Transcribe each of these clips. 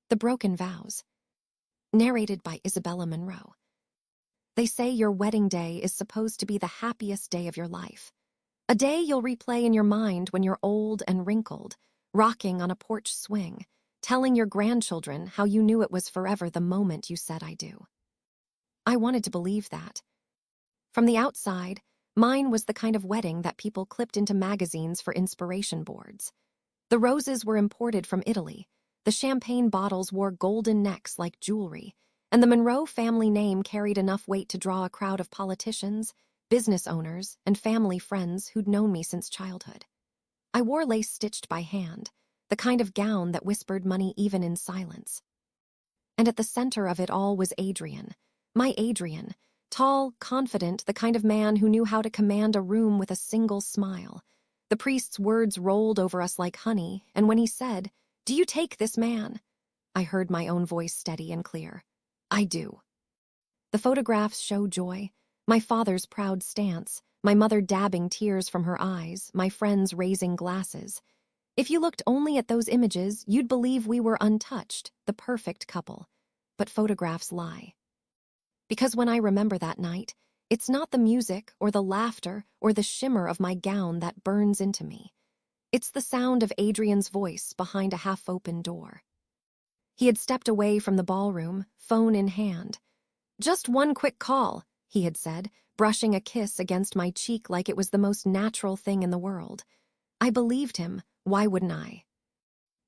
The Broken Vows. Narrated by Isabella Monroe. They say your wedding day is supposed to be the happiest day of your life. A day you'll replay in your mind when you're old and wrinkled, rocking on a porch swing, telling your grandchildren how you knew it was forever the moment you said I do. I wanted to believe that. From the outside, mine was the kind of wedding that people clipped into magazines for inspiration boards. The roses were imported from Italy, the champagne bottles wore golden necks like jewelry, and the Monroe family name carried enough weight to draw a crowd of politicians, business owners, and family friends who'd known me since childhood. I wore lace stitched by hand, the kind of gown that whispered money even in silence. And at the center of it all was Adrian, my Adrian, tall, confident, the kind of man who knew how to command a room with a single smile. The priest's words rolled over us like honey, and when he said, "Do you take this man?" I heard my own voice steady and clear. "I do." The photographs show joy, my father's proud stance, my mother dabbing tears from her eyes, my friends raising glasses. If you looked only at those images, you'd believe we were untouched, the perfect couple. But photographs lie. Because when I remember that night, it's not the music or the laughter or the shimmer of my gown that burns into me. It's the sound of Adrian's voice behind a half-open door. He had stepped away from the ballroom, phone in hand. "Just one quick call," he had said, brushing a kiss against my cheek like it was the most natural thing in the world. I believed him, why wouldn't I?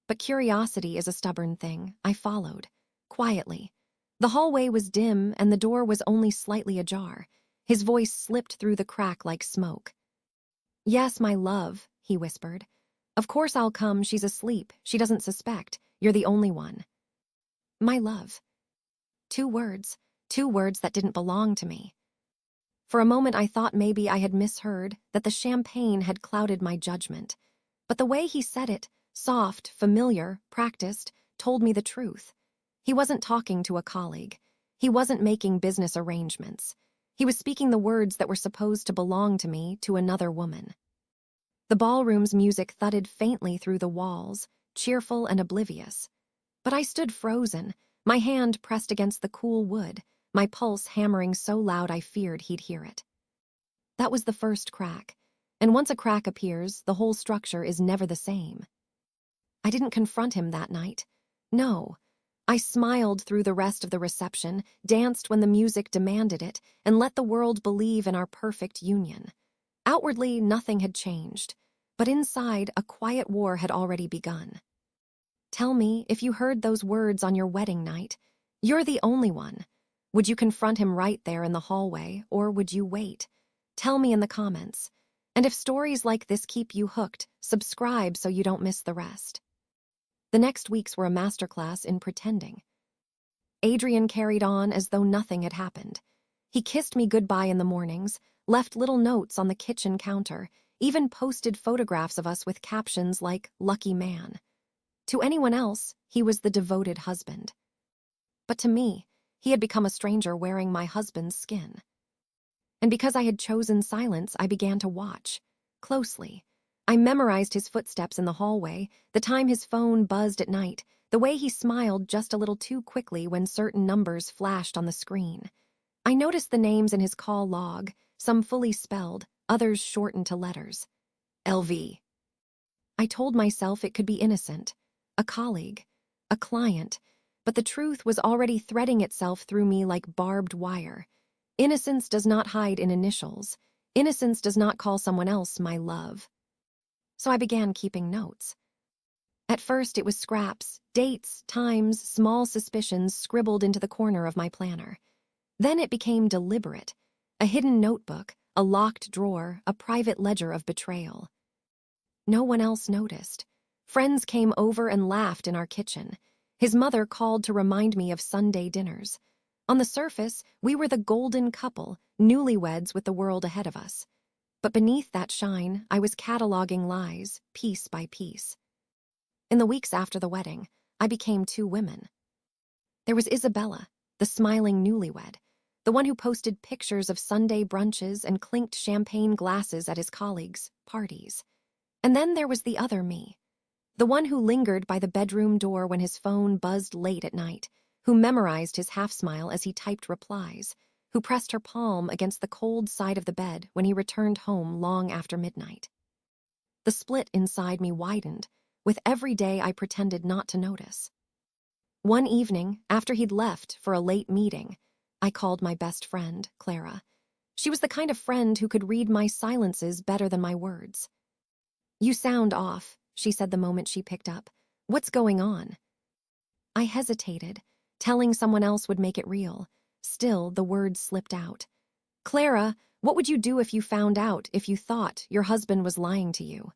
But curiosity is a stubborn thing. I followed, quietly. The hallway was dim and the door was only slightly ajar. His voice slipped through the crack like smoke. "Yes, my love," he whispered. "Of course I'll come, she's asleep, she doesn't suspect, you're the only one." My love. Two words that didn't belong to me. For a moment I thought maybe I had misheard, that the champagne had clouded my judgment. But the way he said it, soft, familiar, practiced, told me the truth. He wasn't talking to a colleague. He wasn't making business arrangements. He was speaking the words that were supposed to belong to me to another woman. The ballroom's music thudded faintly through the walls, cheerful and oblivious. But I stood frozen, my hand pressed against the cool wood, my pulse hammering so loud I feared he'd hear it. That was the first crack, and once a crack appears, the whole structure is never the same. I didn't confront him that night. No. I smiled through the rest of the reception, danced when the music demanded it, and let the world believe in our perfect union. Outwardly, nothing had changed, but inside, a quiet war had already begun. Tell me, if you heard those words on your wedding night, "You're the only one," would you confront him right there in the hallway, or would you wait? Tell me in the comments. And if stories like this keep you hooked, subscribe so you don't miss the rest. The next weeks were a masterclass in pretending. Adrian carried on as though nothing had happened. He kissed me goodbye in the mornings, left little notes on the kitchen counter, even posted photographs of us with captions like "Lucky Man." To anyone else, he was the devoted husband. But to me, he had become a stranger wearing my husband's skin. And because I had chosen silence, I began to watch, closely. I memorized his footsteps in the hallway, the time his phone buzzed at night, the way he smiled just a little too quickly when certain numbers flashed on the screen. I noticed the names in his call log, some fully spelled, others shortened to letters. LV. I told myself it could be innocent, a colleague, a client, but the truth was already threading itself through me like barbed wire. Innocence does not hide in initials. Innocence does not call someone else my love. So I began keeping notes. At first it was scraps, dates, times, small suspicions scribbled into the corner of my planner. Then it became deliberate, a hidden notebook, a locked drawer, a private ledger of betrayal. No one else noticed. Friends came over and laughed in our kitchen. His mother called to remind me of Sunday dinners. On the surface, we were the golden couple, newlyweds with the world ahead of us. But beneath that shine, I was cataloging lies, piece by piece. In the weeks after the wedding, I became two women. There was Isabella, the smiling newlywed, the one who posted pictures of Sunday brunches and clinked champagne glasses at his colleagues' parties. And then there was the other me, The one who lingered by the bedroom door when his phone buzzed late at night, who memorized his half-smile as he typed replies, who pressed her palm against the cold side of the bed when he returned home long after midnight. The split inside me widened, with every day I pretended not to notice. One evening, after he'd left for a late meeting, I called my best friend, Clara. She was the kind of friend who could read my silences better than my words. "You sound off," she said the moment she picked up. "What's going on?" I hesitated. Telling someone else would make it real. Still, the words slipped out. "Clara, what would you do if you found out, if you thought your husband was lying to you?"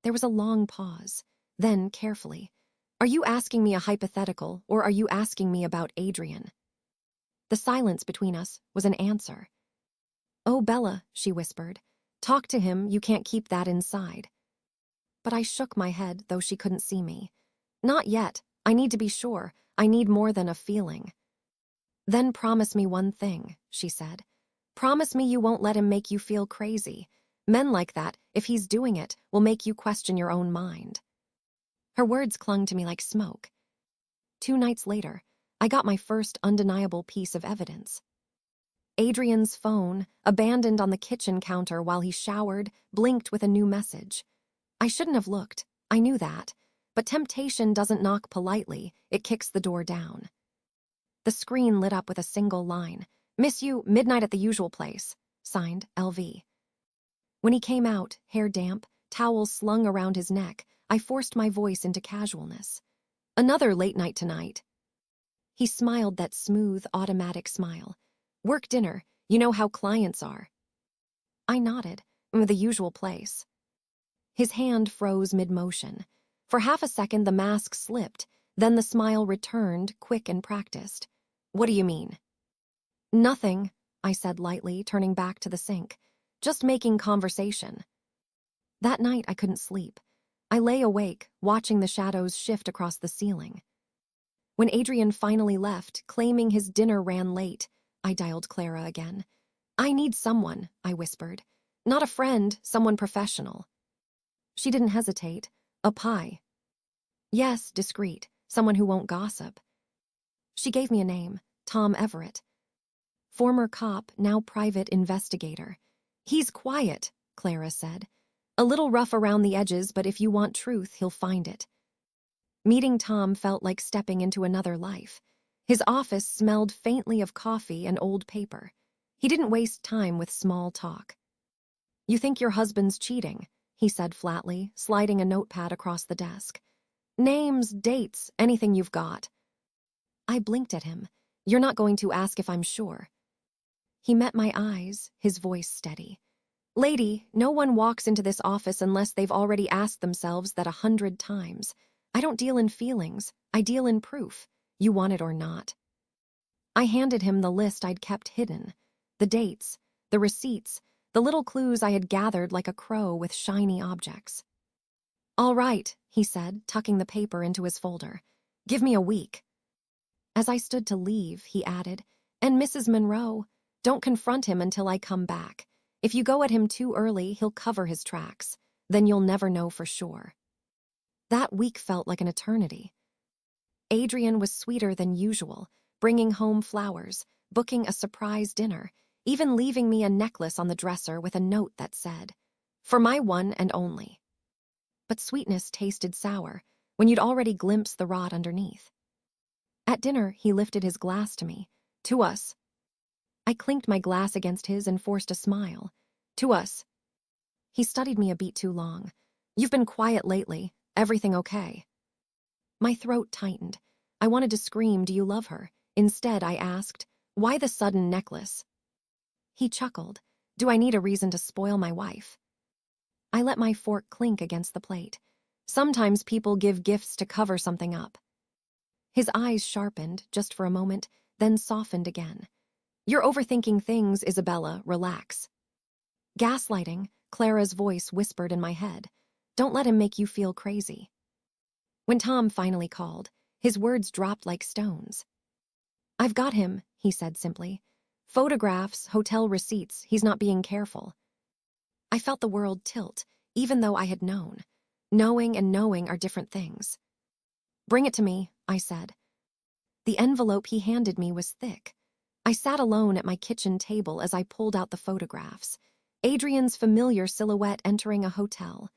There was a long pause. Then, carefully, "Are you asking me a hypothetical, or are you asking me about Adrian?" The silence between us was an answer. "Oh, Bella," she whispered. "Talk to him, you can't keep that inside." But I shook my head, though she couldn't see me. "Not yet. I need to be sure. I need more than a feeling." "Then promise me one thing," she said. "Promise me you won't let him make you feel crazy. Men like that, if he's doing it, will make you question your own mind." Her words clung to me like smoke. 2 nights later, I got my first undeniable piece of evidence. Adrian's phone, abandoned on the kitchen counter while he showered, blinked with a new message. I shouldn't have looked. I knew that. But temptation doesn't knock politely, it kicks the door down. The screen lit up with a single line. "Miss you, midnight at the usual place." Signed, LV. When he came out, hair damp, towels slung around his neck, I forced my voice into casualness. "Another late night tonight." He smiled that smooth, automatic smile. "Work dinner, you know how clients are." I nodded. "The usual place." His hand froze mid-motion. For half a second the mask slipped, then the smile returned, quick and practiced. "What do you mean?" "Nothing," I said lightly, turning back to the sink. "Just making conversation." That night I couldn't sleep. I lay awake, watching the shadows shift across the ceiling. When Adrian finally left, claiming his dinner ran late, I dialed Clara again. "I need someone," I whispered. "Not a friend, someone professional." She didn't hesitate. "A pie." "Yes, discreet, someone who won't gossip." She gave me a name, Tom Everett. Former cop, now private investigator. "He's quiet," Clara said. "A little rough around the edges, but if you want truth, he'll find it." Meeting Tom felt like stepping into another life. His office smelled faintly of coffee and old paper. He didn't waste time with small talk. "You think your husband's cheating," he said flatly, sliding a notepad across the desk. "Names, dates, anything you've got." I blinked at him. "You're not going to ask if I'm sure." He met my eyes, his voice steady. "Lady, no one walks into this office unless they've already asked themselves that 100 times. I don't deal in feelings, I deal in proof. You want it or not." I handed him the list I'd kept hidden. The dates, the receipts, the little clues I had gathered like a crow with shiny objects. "All right," he said, tucking the paper into his folder. "Give me a week." As I stood to leave, he added, "And Mrs. Monroe, don't confront him until I come back. If you go at him too early, he'll cover his tracks. Then you'll never know for sure." That week felt like an eternity. Adrian was sweeter than usual, bringing home flowers, booking a surprise dinner, even leaving me a necklace on the dresser with a note that said, "For my one and only." But sweetness tasted sour when you'd already glimpsed the rot underneath. At dinner, he lifted his glass to me. "To us." I clinked my glass against his and forced a smile. "To us." He studied me a beat too long. "You've been quiet lately. Everything okay?" My throat tightened. I wanted to scream, "Do you love her?" Instead, I asked, "Why the sudden necklace?" He chuckled. "Do I need a reason to spoil my wife?" I let my fork clink against the plate. "Sometimes people give gifts to cover something up." His eyes sharpened, just for a moment, then softened again. "You're overthinking things, Isabella. Relax." "Gaslighting," Clara's voice whispered in my head. "Don't let him make you feel crazy." When Tom finally called, his words dropped like stones. "I've got him," he said simply. "Photographs, hotel receipts, he's not being careful." I felt the world tilt, even though I had known. Knowing and knowing are different things. Bring it to me, I said. The envelope he handed me was thick. I sat alone at my kitchen table as I pulled out the photographs. Adrian's familiar silhouette entering a hotel.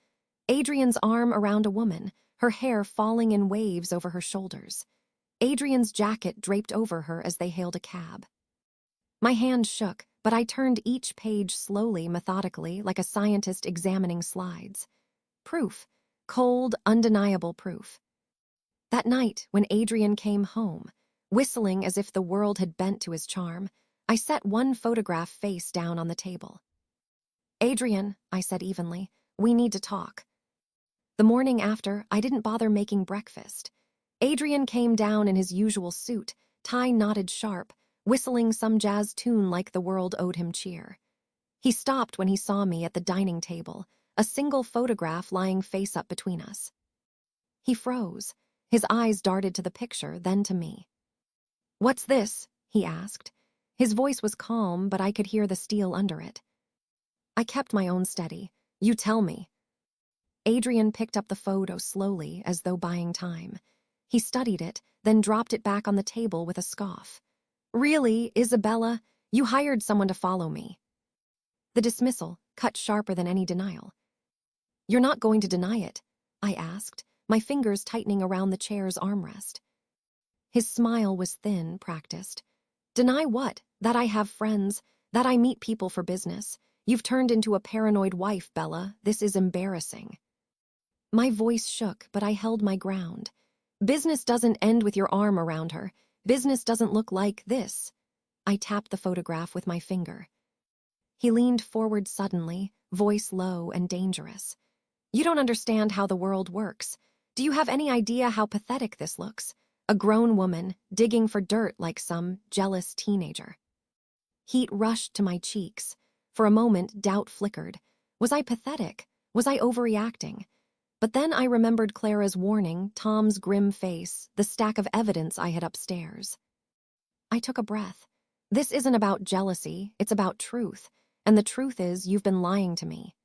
Adrian's arm around a woman, her hair falling in waves over her shoulders. Adrian's jacket draped over her as they hailed a cab. My hand shook, but I turned each page slowly, methodically, like a scientist examining slides. Proof. Cold, undeniable proof. That night, when Adrian came home, whistling as if the world had bent to his charm, I set one photograph face down on the table. Adrian, I said evenly, we need to talk. The morning after, I didn't bother making breakfast. Adrian came down in his usual suit, tie knotted sharp, whistling some jazz tune like the world owed him cheer. He stopped when he saw me at the dining table, a single photograph lying face up between us. He froze. His eyes darted to the picture, then to me. "What's this?" he asked. His voice was calm, but I could hear the steel under it. I kept my own steady. "You tell me." Adrian picked up the photo slowly, as though buying time. He studied it, then dropped it back on the table with a scoff. "Really, Isabella, you hired someone to follow me." The dismissal, cut sharper than any denial. "You're not going to deny it?" I asked, my fingers tightening around the chair's armrest. His smile was thin, practiced. "Deny what? That I have friends, that I meet people for business. You've turned into a paranoid wife, Bella. This is embarrassing." My voice shook, but I held my ground. "Business doesn't end with your arm around her. Business doesn't look like this." I tapped the photograph with my finger. He leaned forward suddenly, voice low and dangerous. "You don't understand how the world works. Do you have any idea how pathetic this looks? A grown woman, digging for dirt like some jealous teenager." Heat rushed to my cheeks. For a moment, doubt flickered. Was I pathetic? Was I overreacting? But then I remembered Clara's warning, Tom's grim face, the stack of evidence I had upstairs. I took a breath. This isn't about jealousy, it's about truth. And the truth is, you've been lying to me.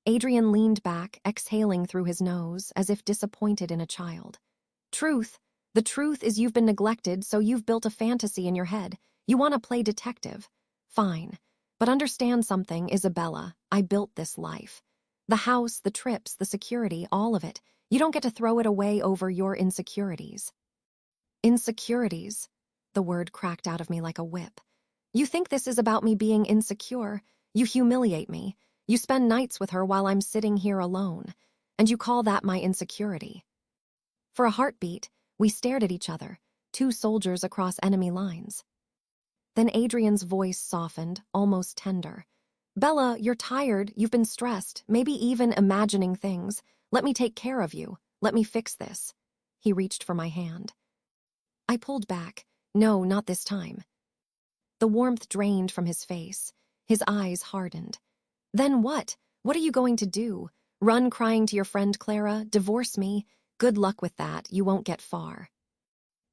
Adrian leaned back, exhaling through his nose, as if disappointed in a child. "Truth? The truth is you've been neglected, so you've built a fantasy in your head. You want to play detective. Fine. But understand something, Isabella. I built this life. The house, the trips, the security, all of it. You don't get to throw it away over your insecurities." "Insecurities?" The word cracked out of me like a whip. "You think this is about me being insecure? You humiliate me. You spend nights with her while I'm sitting here alone. And you call that my insecurity." For a heartbeat, we stared at each other, two soldiers across enemy lines. Then Adrian's voice softened, almost tender. "Bella, you're tired, you've been stressed, maybe even imagining things. Let me take care of you. Let me fix this." He reached for my hand. I pulled back. "No, not this time." The warmth drained from his face. His eyes hardened. "Then what? What are you going to do? Run crying to your friend Clara? Divorce me? Good luck with that, you won't get far."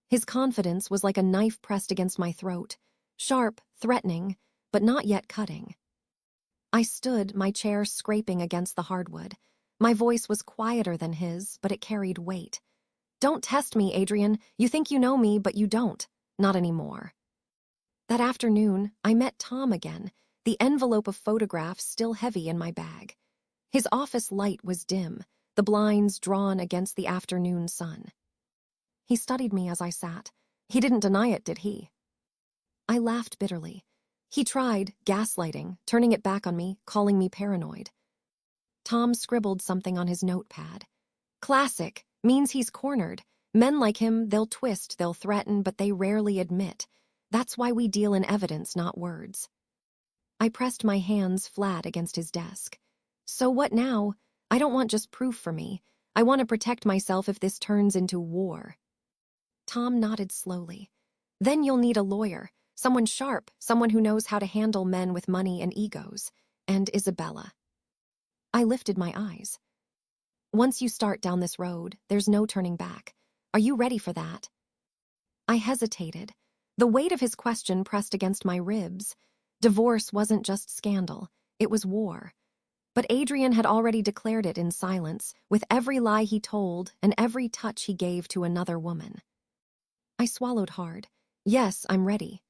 His confidence was like a knife pressed against my throat. Sharp, threatening, but not yet cutting. I stood, my chair scraping against the hardwood. My voice was quieter than his, but it carried weight. "Don't test me, Adrian. You think you know me, but you don't. Not anymore." That afternoon, I met Tom again, the envelope of photographs still heavy in my bag. His office light was dim, the blinds drawn against the afternoon sun. He studied me as I sat. He didn't deny it, did he? I laughed bitterly. He tried, gaslighting, turning it back on me, calling me paranoid. Tom scribbled something on his notepad. "Classic. Means he's cornered. Men like him, they'll twist, they'll threaten, but they rarely admit. That's why we deal in evidence, not words." I pressed my hands flat against his desk. "So what now? I don't want just proof for me. I want to protect myself if this turns into war." Tom nodded slowly. "Then you'll need a lawyer, someone sharp, someone who knows how to handle men with money and egos. And Isabella." I lifted my eyes. "Once you start down this road, there's no turning back. Are you ready for that?" I hesitated. The weight of his question pressed against my ribs. Divorce wasn't just scandal, it was war. But Adrian had already declared it in silence, with every lie he told and every touch he gave to another woman. I swallowed hard. Yes, I'm ready.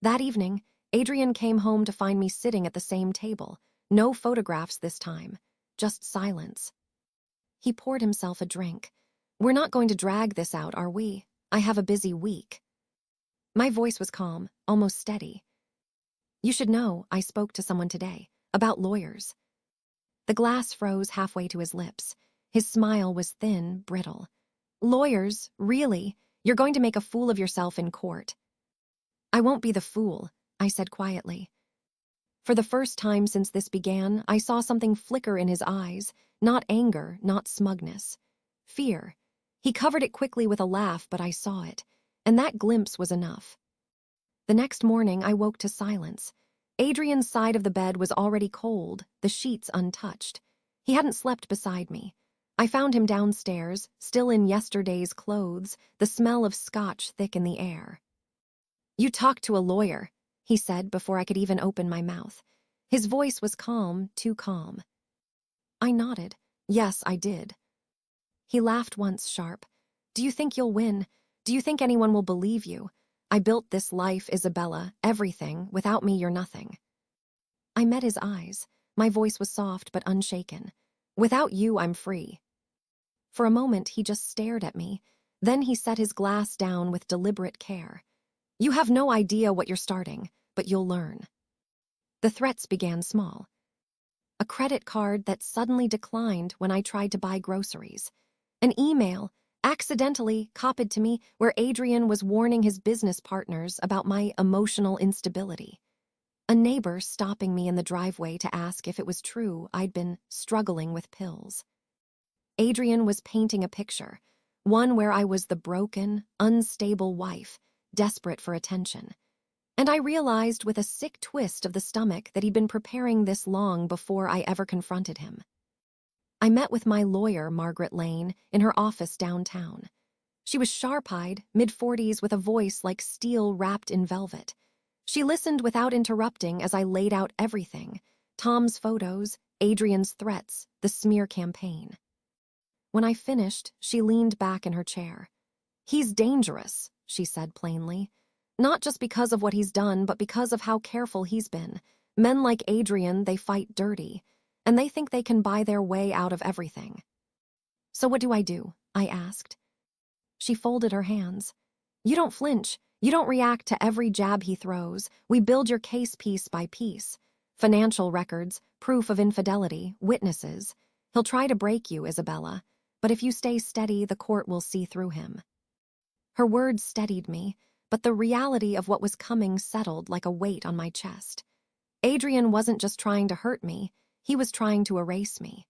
That evening, Adrian came home to find me sitting at the same table. No photographs this time, just silence. He poured himself a drink. We're not going to drag this out, are we? I have a busy week. My voice was calm, almost steady. You should know, I spoke to someone today, about lawyers. The glass froze halfway to his lips. His smile was thin, brittle. Lawyers, really? You're going to make a fool of yourself in court. I won't be the fool, I said quietly. For the first time since this began, I saw something flicker in his eyes, not anger, not smugness. Fear. He covered it quickly with a laugh, but I saw it, and that glimpse was enough. The next morning, I woke to silence. Adrian's side of the bed was already cold, the sheets untouched. He hadn't slept beside me. I found him downstairs, still in yesterday's clothes, the smell of scotch thick in the air. You talked to a lawyer, he said before I could even open my mouth. His voice was calm, too calm. I nodded. Yes, I did. He laughed once sharp. Do you think you'll win? Do you think anyone will believe you? I built this life, Isabella, everything. Without me, you're nothing. I met his eyes. My voice was soft but unshaken. Without you, I'm free. For a moment, he just stared at me. Then he set his glass down with deliberate care. You have no idea what you're starting, but you'll learn. The threats began small. A credit card that suddenly declined when I tried to buy groceries. An email, accidentally copied to me, where Adrian was warning his business partners about my emotional instability. A neighbor stopping me in the driveway to ask if it was true I'd been struggling with pills. Adrian was painting a picture, one where I was the broken, unstable wife, desperate for attention. And I realized with a sick twist of the stomach that he'd been preparing this long before I ever confronted him. I met with my lawyer, Margaret Lane, in her office downtown. She was sharp-eyed, mid-40s, with a voice like steel wrapped in velvet. She listened without interrupting as I laid out everything: Tom's photos, Adrian's threats, the smear campaign. When I finished, she leaned back in her chair. He's dangerous, she said plainly. Not just because of what he's done, but because of how careful he's been. Men like Adrian, they fight dirty, and they think they can buy their way out of everything. So what do? I asked. She folded her hands. You don't flinch. You don't react to every jab he throws. We build your case piece by piece. Financial records, proof of infidelity, witnesses. He'll try to break you, Isabella, but if you stay steady, the court will see through him. Her words steadied me, but the reality of what was coming settled like a weight on my chest. Adrian wasn't just trying to hurt me, he was trying to erase me.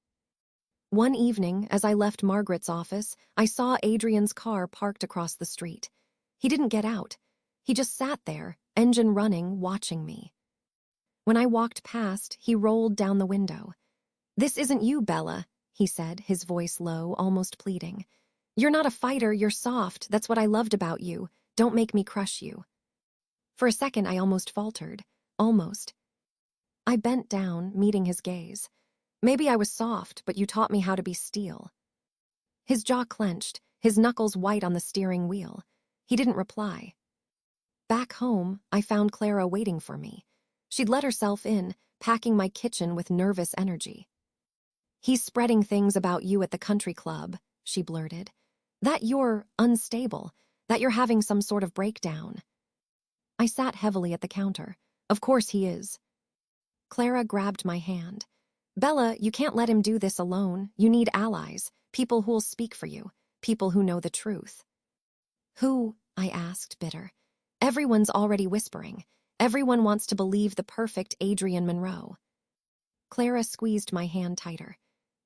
One evening, as I left Margaret's office, I saw Adrian's car parked across the street. He didn't get out. He just sat there, engine running, watching me. When I walked past, he rolled down the window. This isn't you, Bella, he said, his voice low, almost pleading. You're not a fighter, you're soft. That's what I loved about you. Don't make me crush you. For a second, I almost faltered. Almost. I bent down, meeting his gaze. Maybe I was soft, but you taught me how to be steel. His jaw clenched, his knuckles white on the steering wheel. He didn't reply. Back home, I found Clara waiting for me. She'd let herself in, packing my kitchen with nervous energy. He's spreading things about you at the country club, she blurted. That you're unstable, that you're having some sort of breakdown. I sat heavily at the counter. Of course he is. Clara grabbed my hand. Bella, you can't let him do this alone. You need allies, people who'll speak for you, people who know the truth. Who? I asked, bitter. Everyone's already whispering. Everyone wants to believe the perfect Adrian Monroe. Clara squeezed my hand tighter.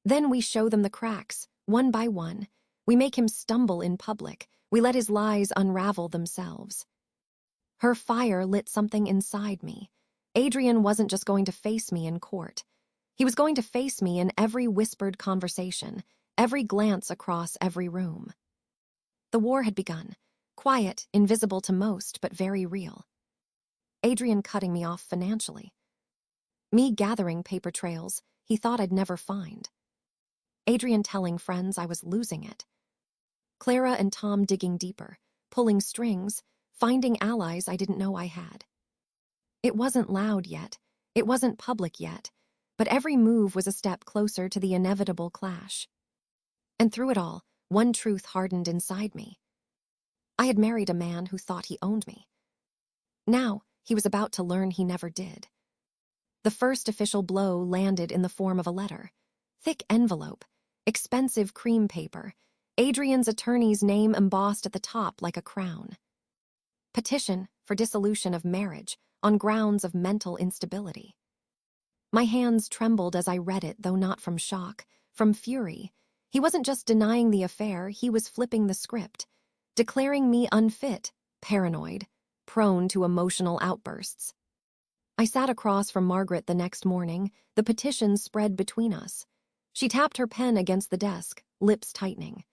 Then we show them the cracks, one by one. We make him stumble in public. We let his lies unravel themselves. Her fire lit something inside me. Adrian wasn't just going to face me in court. He was going to face me in every whispered conversation, every glance across every room. The war had begun. Quiet, invisible to most, but very real. Adrian cutting me off financially. Me gathering paper trails. he thought I'd never find. Adrian telling friends I was losing it. Clara and Tom digging deeper, pulling strings, finding allies I didn't know I had. It wasn't loud yet, it wasn't public yet, but every move was a step closer to the inevitable clash. And through it all, one truth hardened inside me. I had married a man who thought he owned me. Now, he was about to learn he never did. The first official blow landed in the form of a letter. Thick envelope, expensive cream paper, Adrian's attorney's name embossed at the top like a crown. Petition for dissolution of marriage on grounds of mental instability. My hands trembled as I read it, though not from shock, from fury. He wasn't just denying the affair, he was flipping the script, declaring me unfit, paranoid, prone to emotional outbursts. I sat across from Margaret the next morning, the petition spread between us. She tapped her pen against the desk, lips tightening.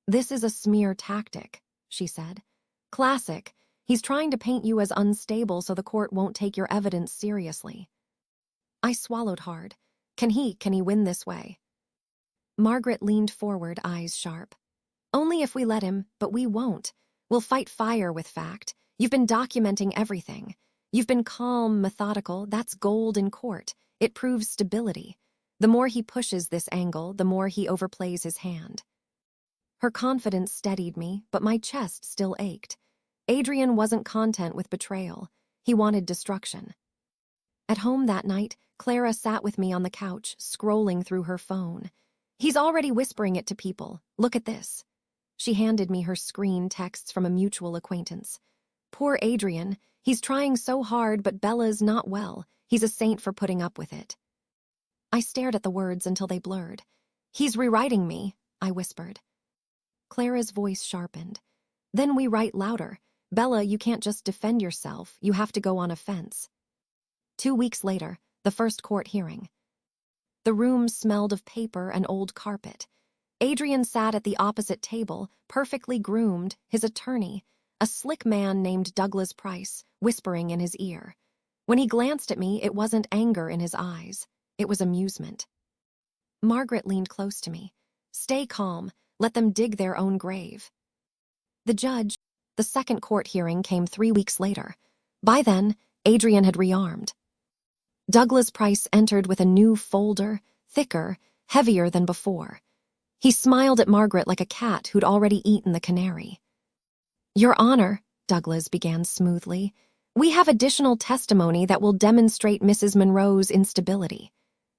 "This is a smear tactic," she said. "Classic. He's trying to paint you as unstable so the court won't take your evidence seriously." I swallowed hard. Can he win this way? Margaret leaned forward, eyes sharp. "Only if we let him, but we won't. We'll fight fire with fact. You've been documenting everything. You've been calm, methodical. That's gold in court. It proves stability. The more he pushes this angle, the more he overplays his hand." Her confidence steadied me, but my chest still ached. Adrian wasn't content with betrayal. He wanted destruction. At home that night, Clara sat with me on the couch, scrolling through her phone. "He's already whispering it to people. Look at this." She handed me her screen texts from a mutual acquaintance. "Poor Adrian. He's trying so hard, but Bella's not well. He's a saint for putting up with it." I stared at the words until they blurred. "He's rewriting me," I whispered. Clara's voice sharpened. "Then we write louder. Bella, you can't just defend yourself. You have to go on offense." 2 weeks later, the first court hearing. The room smelled of paper and old carpet. Adrian sat at the opposite table, perfectly groomed, his attorney, a slick man named Douglas Price, whispering in his ear. When he glanced at me, it wasn't anger in his eyes. It was amusement. Margaret leaned close to me. "Stay calm. Let them dig their own grave." The second court hearing came 3 weeks later. By then, Adrian had rearmed. Douglas Price entered with a new folder, thicker, heavier than before. He smiled at Margaret like a cat who'd already eaten the canary. "Your Honor," Douglas began smoothly, "we have additional testimony that will demonstrate Mrs. Monroe's instability.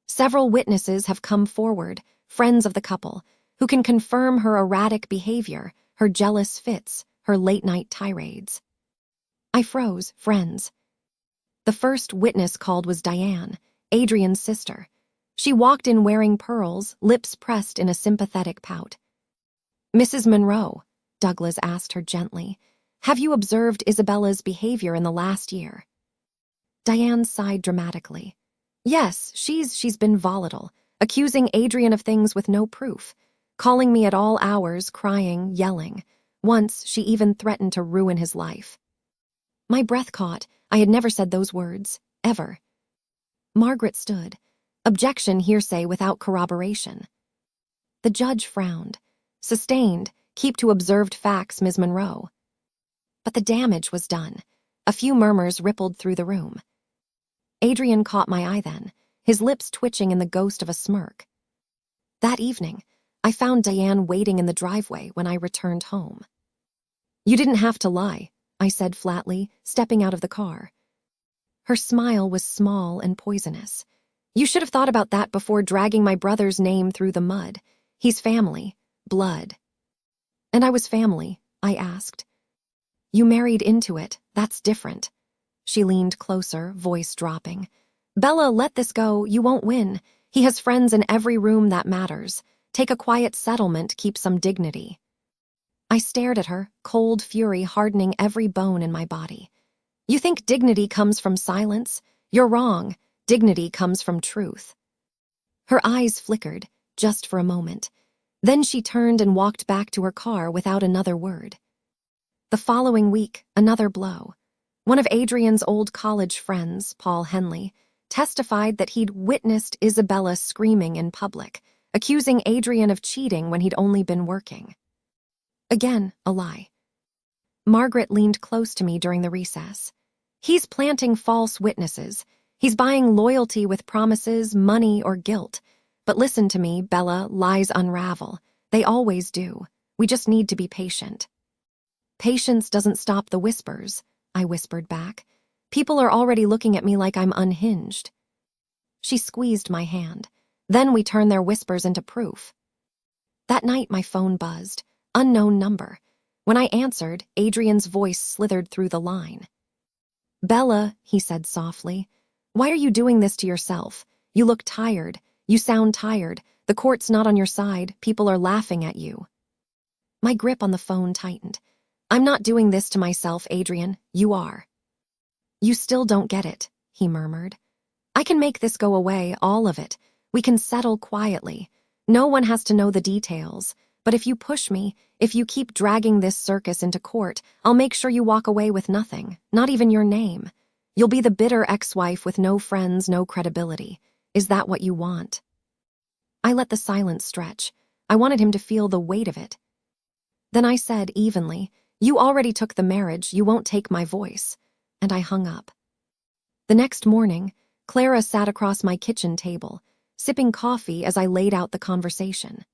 Several witnesses have come forward, friends of the couple, who can confirm her erratic behavior, her jealous fits, her late-night tirades." I froze. Friends. The first witness called was Diane, Adrian's sister. She walked in wearing pearls, lips pressed in a sympathetic pout. "Mrs. Monroe," Douglas asked her gently, "have you observed Isabella's behavior in the last year?" Diane sighed dramatically. "Yes, she's been volatile, accusing Adrian of things with no proof, calling me at all hours, crying, yelling. Once, she even threatened to ruin his life." My breath caught. I had never said those words, ever. Margaret stood. Objection, hearsay without corroboration. The judge frowned. "Sustained. Keep to observed facts, Ms. Monroe." But the damage was done. A few murmurs rippled through the room. Adrian caught my eye then, his lips twitching in the ghost of a smirk. That evening, I found Diane waiting in the driveway when I returned home. "You didn't have to lie," I said flatly, stepping out of the car. Her smile was small and poisonous. "You should have thought about that before dragging my brother's name through the mud. He's family, blood." "And I was family," I asked. "You married into it. That's different." She leaned closer, voice dropping. "Bella, let this go. You won't win. He has friends in every room that matters. Take a quiet settlement, keep some dignity." I stared at her, cold fury hardening every bone in my body. "You think dignity comes from silence? You're wrong. Dignity comes from truth." Her eyes flickered, just for a moment. Then she turned and walked back to her car without another word. The following week, another blow. One of Adrian's old college friends, Paul Henley, testified that he'd witnessed Isabella screaming in public, accusing Adrian of cheating when he'd only been working. Again, a lie. Margaret leaned close to me during the recess. He's planting false witnesses. He's buying loyalty with promises, money, or guilt. But listen to me, Bella, lies unravel. They always do. We just need to be patient. Patience doesn't stop the whispers, I whispered back. People are already looking at me like I'm unhinged. She squeezed my hand. Then we turned their whispers into proof. That night my phone buzzed. Unknown number. When I answered, Adrian's voice slithered through the line. Bella, he said softly, why are you doing this to yourself? You look tired. You sound tired. The court's not on your side. People are laughing at you. My grip on the phone tightened. I'm not doing this to myself, Adrian. You are. You still don't get it, he murmured. I can make this go away, all of it. We can settle quietly. No one has to know the details. But if you push me, if you keep dragging this circus into court, I'll make sure you walk away with nothing, not even your name. You'll be the bitter ex-wife with no friends, no credibility. Is that what you want? I let the silence stretch. I wanted him to feel the weight of it. Then I said evenly, you already took the marriage, you won't take my voice. And I hung up. The next morning, Clara sat across my kitchen table, sipping coffee as I laid out the conversation.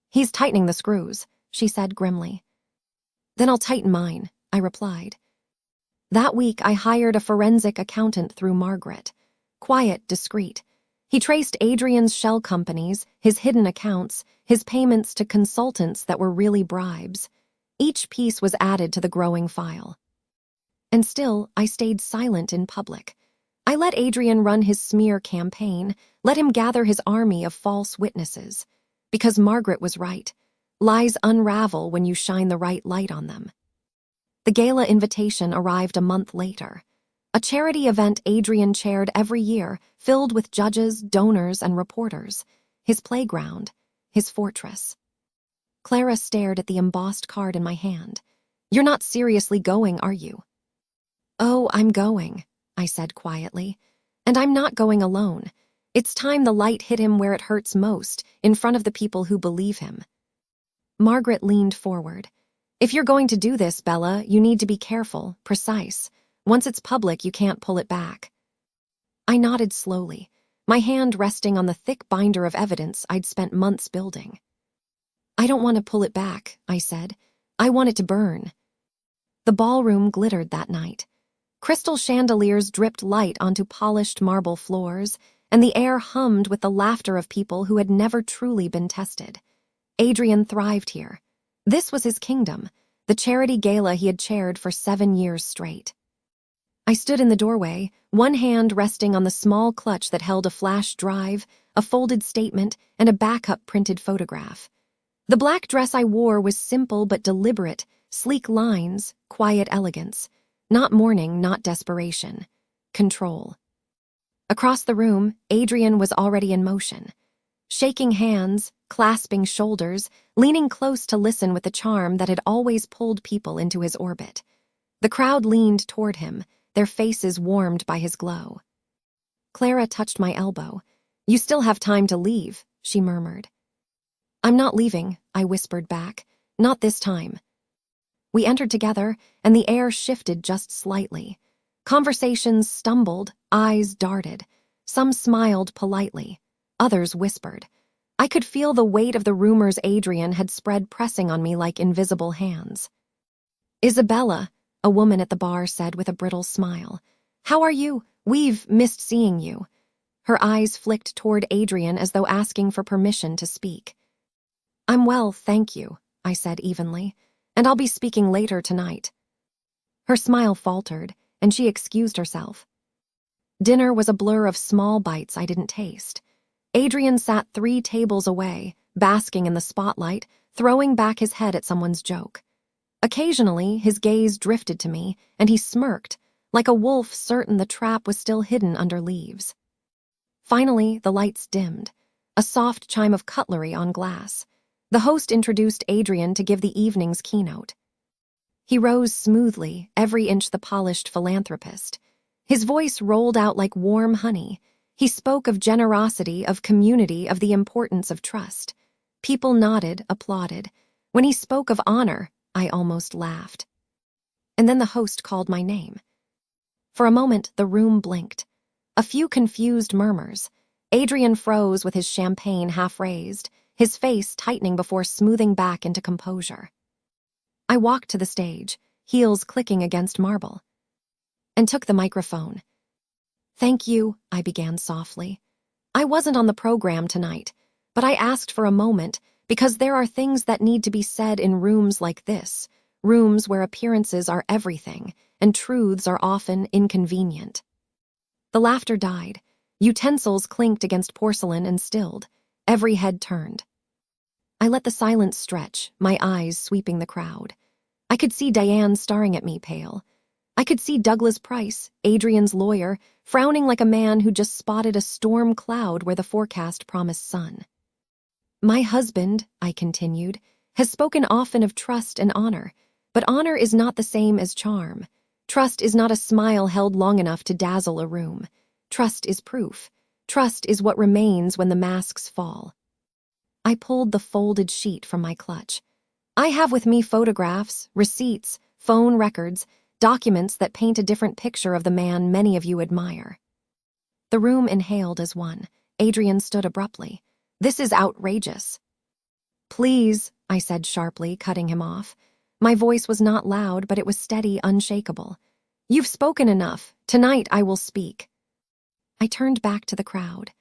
He's tightening the screws, she said grimly. Then I'll tighten mine, I replied. That week, I hired a forensic accountant through Margaret. Quiet, discreet. He traced Adrian's shell companies, his hidden accounts, his payments to consultants that were really bribes. Each piece was added to the growing file. And still, I stayed silent in public. I let Adrian run his smear campaign, let him gather his army of false witnesses. Because Margaret was right. Lies unravel when you shine the right light on them. The gala invitation arrived a month later. A charity event Adrian chaired every year, filled with judges, donors, and reporters. His playground, his fortress. Clara stared at the embossed card in my hand. You're not seriously going, are you? Oh, I'm going, I said quietly. And I'm not going alone. It's time the light hit him where it hurts most, in front of the people who believe him. Margaret leaned forward. If you're going to do this, Bella, you need to be careful, precise. Once it's public, you can't pull it back. I nodded slowly, my hand resting on the thick binder of evidence I'd spent months building. I don't want to pull it back, I said. I want it to burn. The ballroom glittered that night. Crystal chandeliers dripped light onto polished marble floors, and the air hummed with the laughter of people who had never truly been tested. Adrian thrived here. This was his kingdom, the charity gala he had chaired for 7 years straight. I stood in the doorway, one hand resting on the small clutch that held a flash drive, a folded statement, and a backup printed photograph. The black dress I wore was simple but deliberate, sleek lines, quiet elegance. Not mourning, not desperation. Control. Across the room, Adrian was already in motion. Shaking hands, clasping shoulders, leaning close to listen with the charm that had always pulled people into his orbit. The crowd leaned toward him, their faces warmed by his glow. Clara touched my elbow. You still have time to leave, she murmured. I'm not leaving, I whispered back. Not this time. We entered together, and the air shifted just slightly. Conversations stumbled, eyes darted. Some smiled politely. Others whispered. I could feel the weight of the rumors Adrian had spread pressing on me like invisible hands. Isabella, a woman at the bar said with a brittle smile. How are you? We've missed seeing you. Her eyes flicked toward Adrian as though asking for permission to speak. I'm well, thank you, I said evenly, and I'll be speaking later tonight. Her smile faltered, and she excused herself. Dinner was a blur of small bites I didn't taste. Adrian sat 3 tables away, basking in the spotlight, throwing back his head at someone's joke. Occasionally, his gaze drifted to me, and he smirked, like a wolf certain the trap was still hidden under leaves. Finally, the lights dimmed, a soft chime of cutlery on glass. The host introduced Adrian to give the evening's keynote. He rose smoothly, every inch the polished philanthropist. His voice rolled out like warm honey. He spoke of generosity, of community, of the importance of trust. People nodded, applauded. When he spoke of honor, I almost laughed. And then the host called my name. For a moment, the room blinked. A few confused murmurs. Adrian froze with his champagne half raised, his face tightening before smoothing back into composure. I walked to the stage, heels clicking against marble, and took the microphone. "Thank you," I began softly. "I wasn't on the program tonight, but I asked for a moment because there are things that need to be said in rooms like this, rooms where appearances are everything and truths are often inconvenient." The laughter died. Utensils clinked against porcelain and stilled. Every head turned. I let the silence stretch, my eyes sweeping the crowd. I could see Diane staring at me, pale. I could see Douglas Price, Adrian's lawyer, frowning like a man who just spotted a storm cloud where the forecast promised sun. "My husband," I continued, "has spoken often of trust and honor, but honor is not the same as charm. Trust is not a smile held long enough to dazzle a room. Trust is proof. Trust is what remains when the masks fall." I pulled the folded sheet from my clutch. "I have with me photographs, receipts, phone records, documents that paint a different picture of the man many of you admire." The room inhaled as one. Adrian stood abruptly. "This is outrageous." "Please," I said sharply, cutting him off. My voice was not loud, but it was steady, unshakable. "You've spoken enough. Tonight I will speak." I turned back to the crowd.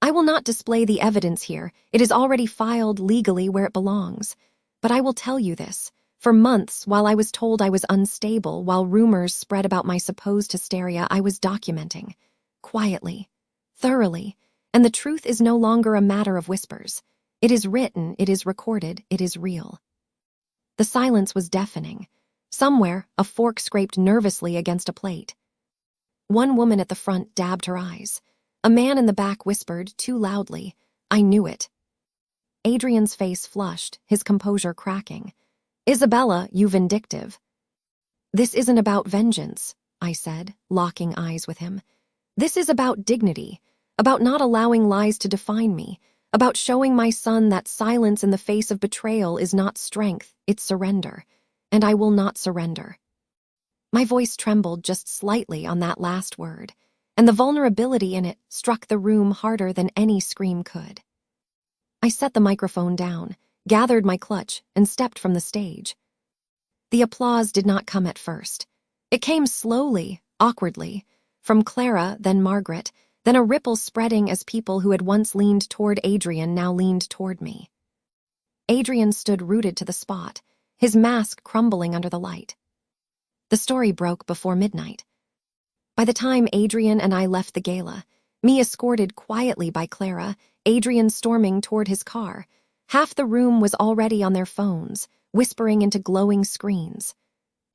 "I will not display the evidence here. It is already filed legally where it belongs. But I will tell you this. For months, while I was told I was unstable, while rumors spread about my supposed hysteria, I was documenting. Quietly. Thoroughly. And the truth is no longer a matter of whispers. It is written, it is recorded, it is real." The silence was deafening. Somewhere, a fork scraped nervously against a plate. One woman at the front dabbed her eyes. A man in the back whispered, too loudly, "I knew it." Adrian's face flushed, his composure cracking. "Isabella, you vindictive." "This isn't about vengeance," I said, locking eyes with him. "This is about dignity, about not allowing lies to define me, about showing my son that silence in the face of betrayal is not strength, it's surrender. And I will not surrender." My voice trembled just slightly on that last word, and the vulnerability in it struck the room harder than any scream could. I set the microphone down, gathered my clutch, and stepped from the stage. The applause did not come at first. It came slowly, awkwardly, from Clara, then Margaret, then a ripple spreading as people who had once leaned toward Adrian now leaned toward me. Adrian stood rooted to the spot, his mask crumbling under the light. The story broke before midnight. By the time Adrian and I left the gala, me escorted quietly by Clara, Adrian storming toward his car, half the room was already on their phones, whispering into glowing screens.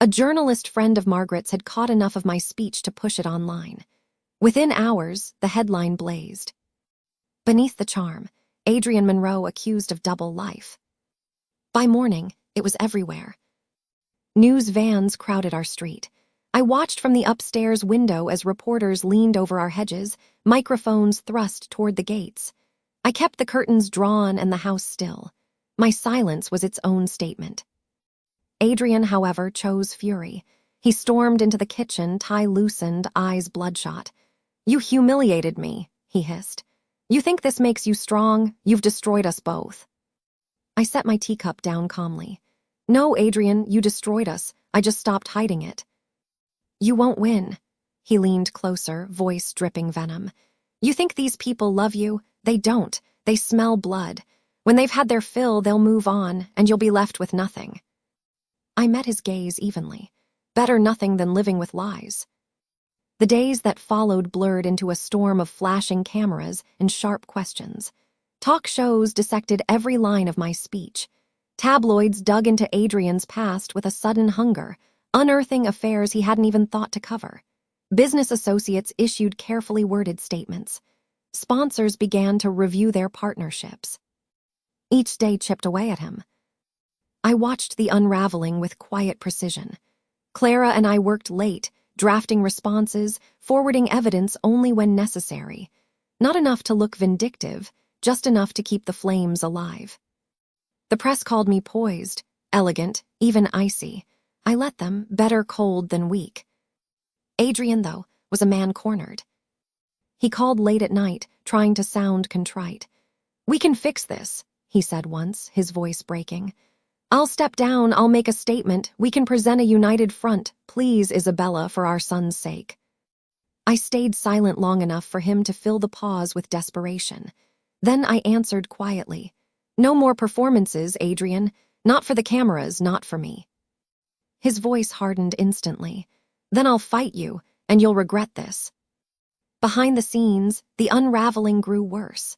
A journalist friend of Margaret's had caught enough of my speech to push it online. Within hours, the headline blazed. "Beneath the charm, Adrian Monroe accused of double life." By morning, it was everywhere. News vans crowded our street. I watched from the upstairs window as reporters leaned over our hedges, microphones thrust toward the gates. I kept the curtains drawn and the house still. My silence was its own statement. Adrian, however, chose fury. He stormed into the kitchen, tie loosened, eyes bloodshot. "You humiliated me," he hissed. "You think this makes you strong? You've destroyed us both." I set my teacup down calmly. "No, Adrian, you destroyed us. I just stopped hiding it." "You won't win." He leaned closer, voice dripping venom. "You think these people love you? They don't. They smell blood. When they've had their fill, they'll move on, and you'll be left with nothing." I met his gaze evenly. Better nothing than living with lies. The days that followed blurred into a storm of flashing cameras and sharp questions. Talk shows dissected every line of my speech. Tabloids dug into Adrian's past with a sudden hunger, unearthing affairs he hadn't even thought to cover. Business associates issued carefully worded statements. Sponsors began to review their partnerships. Each day chipped away at him. I watched the unraveling with quiet precision. Clara and I worked late, drafting responses, forwarding evidence only when necessary. Not enough to look vindictive, just enough to keep the flames alive. The press called me poised, elegant, even icy. I let them, better cold than weak. Adrian, though, was a man cornered. He called late at night, trying to sound contrite. "We can fix this," he said once, his voice breaking. "I'll step down, I'll make a statement, we can present a united front, please, Isabella, for our son's sake." I stayed silent long enough for him to fill the pause with desperation. Then I answered quietly, "No more performances, Adrian. Not for the cameras, not for me." His voice hardened instantly. "Then I'll fight you, and you'll regret this." Behind the scenes, the unraveling grew worse.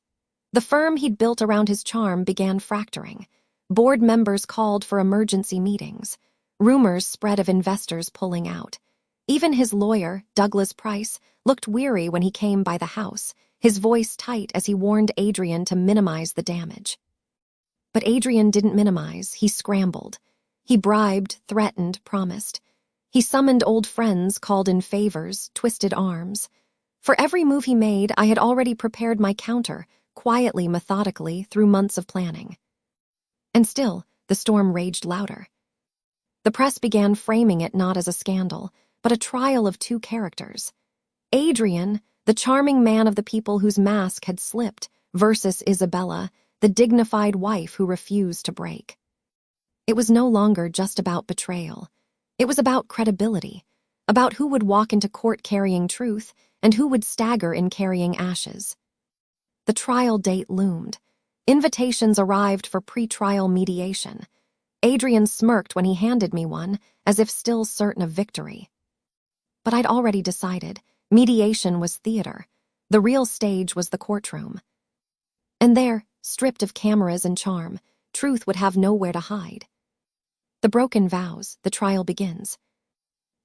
The firm he'd built around his charm began fracturing. Board members called for emergency meetings. Rumors spread of investors pulling out. Even his lawyer, Douglas Price, looked weary when he came by the house, his voice tight as he warned Adrian to minimize the damage. But Adrian didn't minimize, he scrambled. He bribed, threatened, promised. He summoned old friends, called in favors, twisted arms. For every move he made, I had already prepared my counter, quietly, methodically, through months of planning. And still, the storm raged louder. The press began framing it not as a scandal, but a trial of two characters. Adrian, the charming man of the people whose mask had slipped, versus Isabella, the dignified wife who refused to break. It was no longer just about betrayal. It was about credibility, about who would walk into court carrying truth and who would stagger in carrying ashes. The trial date loomed. Invitations arrived for pre-trial mediation. Adrian smirked when he handed me one, as if still certain of victory. But I'd already decided. Mediation was theater. The real stage was the courtroom. And there, stripped of cameras and charm, truth would have nowhere to hide. The Broken Vows, the trial begins.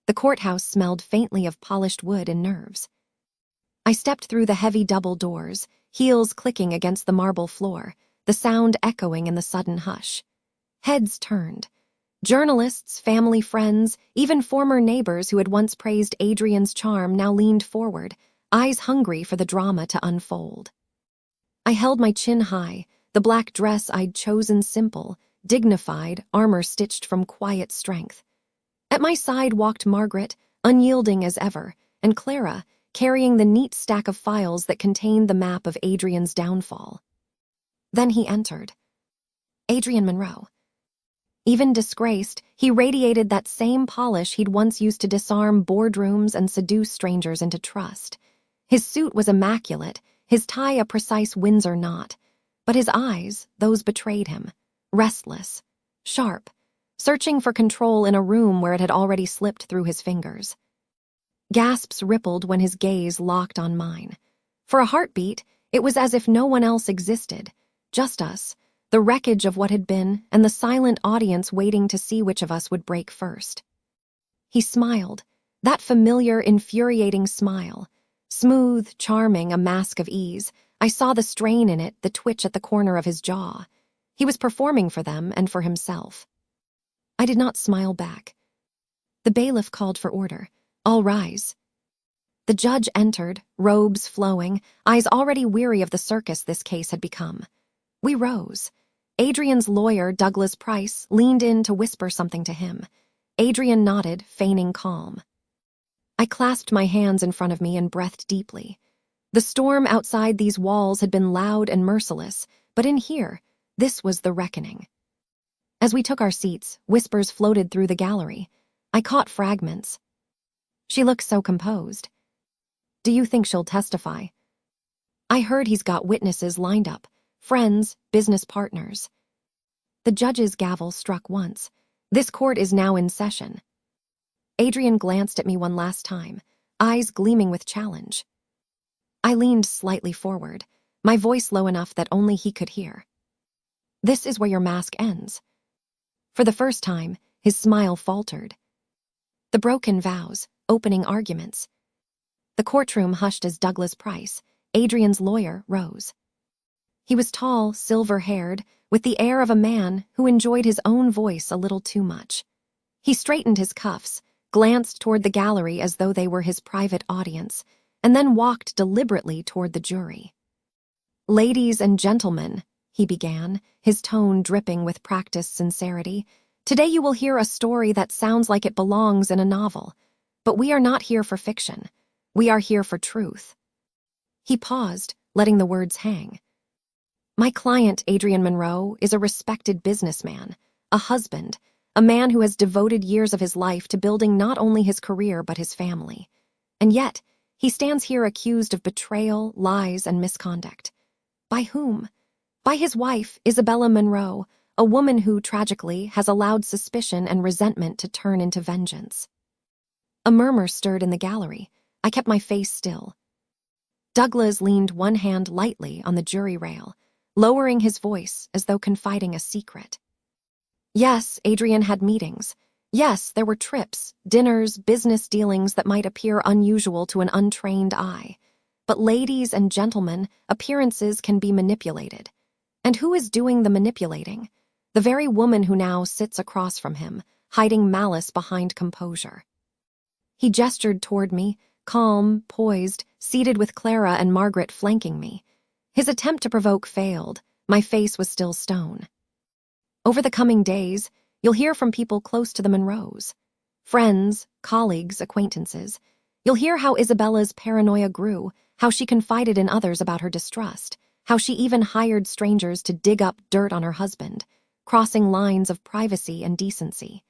The courthouse smelled faintly of polished wood and nerves. I stepped through the heavy double doors, heels clicking against the marble floor, the sound echoing in the sudden hush. Heads turned. Journalists, family friends, even former neighbors who had once praised Adrian's charm now leaned forward, eyes hungry for the drama to unfold. I held my chin high, the black dress I'd chosen simple, dignified, armor-stitched from quiet strength. At my side walked Margaret, unyielding as ever, and Clara, carrying the neat stack of files that contained the map of Adrian's downfall. Then he entered. Adrian Monroe. Even disgraced, he radiated that same polish he'd once used to disarm boardrooms and seduce strangers into trust. His suit was immaculate, his tie a precise Windsor knot, but his eyes, those betrayed him, restless, sharp, searching for control in a room where it had already slipped through his fingers. Gasps rippled when his gaze locked on mine. For a heartbeat, it was as if no one else existed, just us, the wreckage of what had been, and the silent audience waiting to see which of us would break first. He smiled, that familiar, infuriating smile. Smooth, charming, a mask of ease. I saw the strain in it, the twitch at the corner of his jaw. He was performing for them and for himself. I did not smile back. The bailiff called for order. "All rise." The judge entered, robes flowing, eyes already weary of the circus this case had become. We rose. Adrian's lawyer, Douglas Price, leaned in to whisper something to him. Adrian nodded, feigning calm. I clasped my hands in front of me and breathed deeply. The storm outside these walls had been loud and merciless, but in here, this was the reckoning. As we took our seats, whispers floated through the gallery. I caught fragments. "She looks so composed. Do you think she'll testify?" "I heard he's got witnesses lined up, friends, business partners." The judge's gavel struck once. This court is now in session. Adrian glanced at me one last time, eyes gleaming with challenge. I leaned slightly forward, my voice low enough that only he could hear. "This is where your mask ends." For the first time, his smile faltered. The Broken Vows, opening arguments. The courtroom hushed as Douglas Price, Adrian's lawyer, rose. He was tall, silver-haired, with the air of a man who enjoyed his own voice a little too much. He straightened his cuffs, glanced toward the gallery as though they were his private audience, and then walked deliberately toward the jury. "Ladies and gentlemen," he began, his tone dripping with practiced sincerity, "today you will hear a story that sounds like it belongs in a novel. But we are not here for fiction. We are here for truth." He paused, letting the words hang. "My client, Adrian Monroe, is a respected businessman, a husband, a man who has devoted years of his life to building not only his career but his family. And yet, he stands here accused of betrayal, lies, and misconduct. By whom? By his wife, Isabella Monroe, a woman who, tragically, has allowed suspicion and resentment to turn into vengeance." A murmur stirred in the gallery. I kept my face still. Douglas leaned one hand lightly on the jury rail, lowering his voice as though confiding a secret. "Yes, Adrian had meetings. Yes, there were trips, dinners, business dealings that might appear unusual to an untrained eye. But ladies and gentlemen, appearances can be manipulated. And who is doing the manipulating? The very woman who now sits across from him, hiding malice behind composure." He gestured toward me, calm, poised, seated with Clara and Margaret flanking me. His attempt to provoke failed. My face was still stone. "Over the coming days, you'll hear from people close to the Monroes. Friends, colleagues, acquaintances. You'll hear how Isabella's paranoia grew, how she confided in others about her distrust, how she even hired strangers to dig up dirt on her husband, crossing lines of privacy and decency.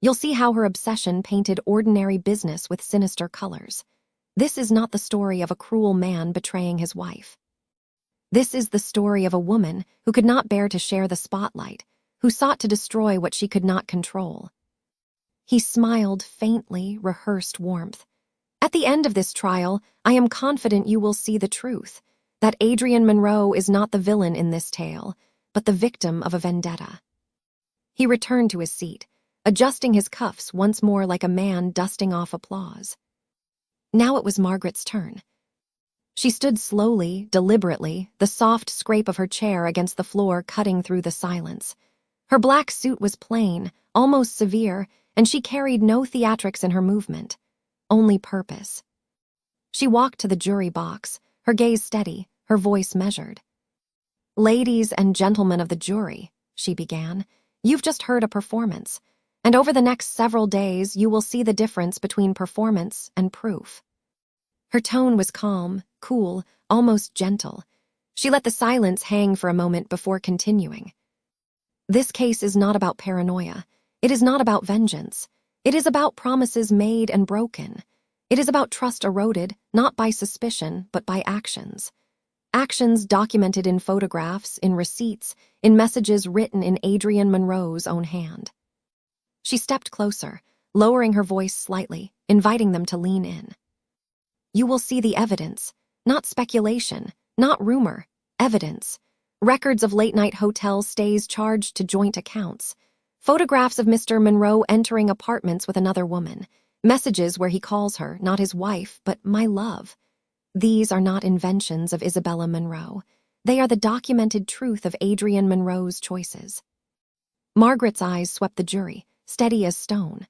You'll see how her obsession painted ordinary business with sinister colors. This is not the story of a cruel man betraying his wife. This is the story of a woman who could not bear to share the spotlight, who sought to destroy what she could not control." He smiled faintly, rehearsed warmth. "At the end of this trial, I am confident you will see the truth, that Adrian Monroe is not the villain in this tale, but the victim of a vendetta." He returned to his seat, adjusting his cuffs once more like a man dusting off applause. Now it was Margaret's turn. She stood slowly, deliberately, the soft scrape of her chair against the floor cutting through the silence. Her black suit was plain, almost severe, and she carried no theatrics in her movement, only purpose. She walked to the jury box, her gaze steady, her voice measured. "Ladies and gentlemen of the jury," she began, "you've just heard a performance, and over the next several days you will see the difference between performance and proof." Her tone was calm, cool, almost gentle. She let the silence hang for a moment before continuing. "This case is not about paranoia. It is not about vengeance. It is about promises made and broken. It is about trust eroded, not by suspicion, but by actions. Actions documented in photographs, in receipts, in messages written in Adrian Monroe's own hand." She stepped closer, lowering her voice slightly, inviting them to lean in. "You will see the evidence, not speculation, not rumor, evidence. Records of late-night hotel stays charged to joint accounts. Photographs of Mr. Monroe entering apartments with another woman. Messages where he calls her, not his wife, but my love. These are not inventions of Isabella Monroe. They are the documented truth of Adrian Monroe's choices." Margaret's eyes swept the jury, steady as stone.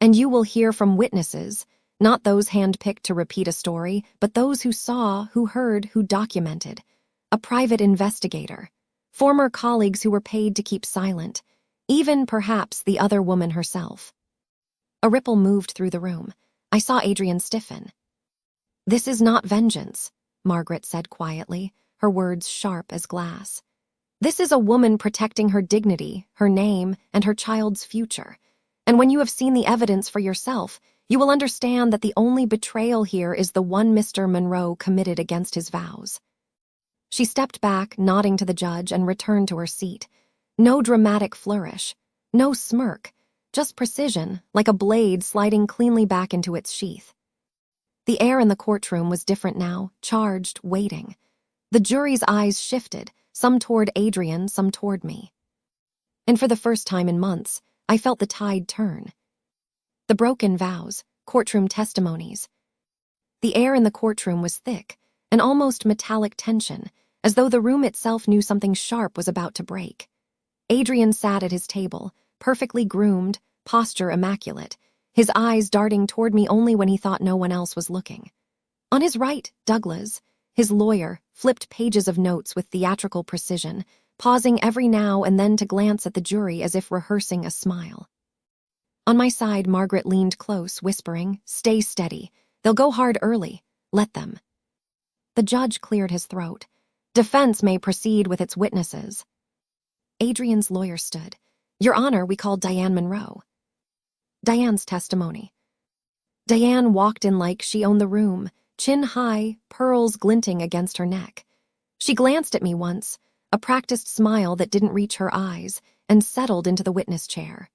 "And you will hear from witnesses, not those handpicked to repeat a story, but those who saw, who heard, who documented. A private investigator, former colleagues who were paid to keep silent, even, perhaps, the other woman herself." A ripple moved through the room. I saw Adrian stiffen. "This is not vengeance," Margaret said quietly, her words sharp as glass. "This is a woman protecting her dignity, her name, and her child's future. And when you have seen the evidence for yourself, you will understand that the only betrayal here is the one Mr. Monroe committed against his vows." She stepped back, nodding to the judge, and returned to her seat. No dramatic flourish, no smirk, just precision, like a blade sliding cleanly back into its sheath. The air in the courtroom was different now, charged, waiting. The jury's eyes shifted, some toward Adrian, some toward me. And for the first time in months, I felt the tide turn. The broken vows, courtroom testimonies. The air in the courtroom was thick, an almost metallic tension, as though the room itself knew something sharp was about to break. Adrian sat at his table, perfectly groomed, posture immaculate, his eyes darting toward me only when he thought no one else was looking. On his right, Douglas, his lawyer, flipped pages of notes with theatrical precision, pausing every now and then to glance at the jury as if rehearsing a smile. On my side, Margaret leaned close, whispering, "Stay steady. They'll go hard early. Let them." The judge cleared his throat. "Defense may proceed with its witnesses." Adrian's lawyer stood. "Your Honor, we called Diane Monroe." Diane's testimony. Diane walked in like she owned the room, chin high, pearls glinting against her neck. She glanced at me once, a practiced smile that didn't reach her eyes, and settled into the witness chair.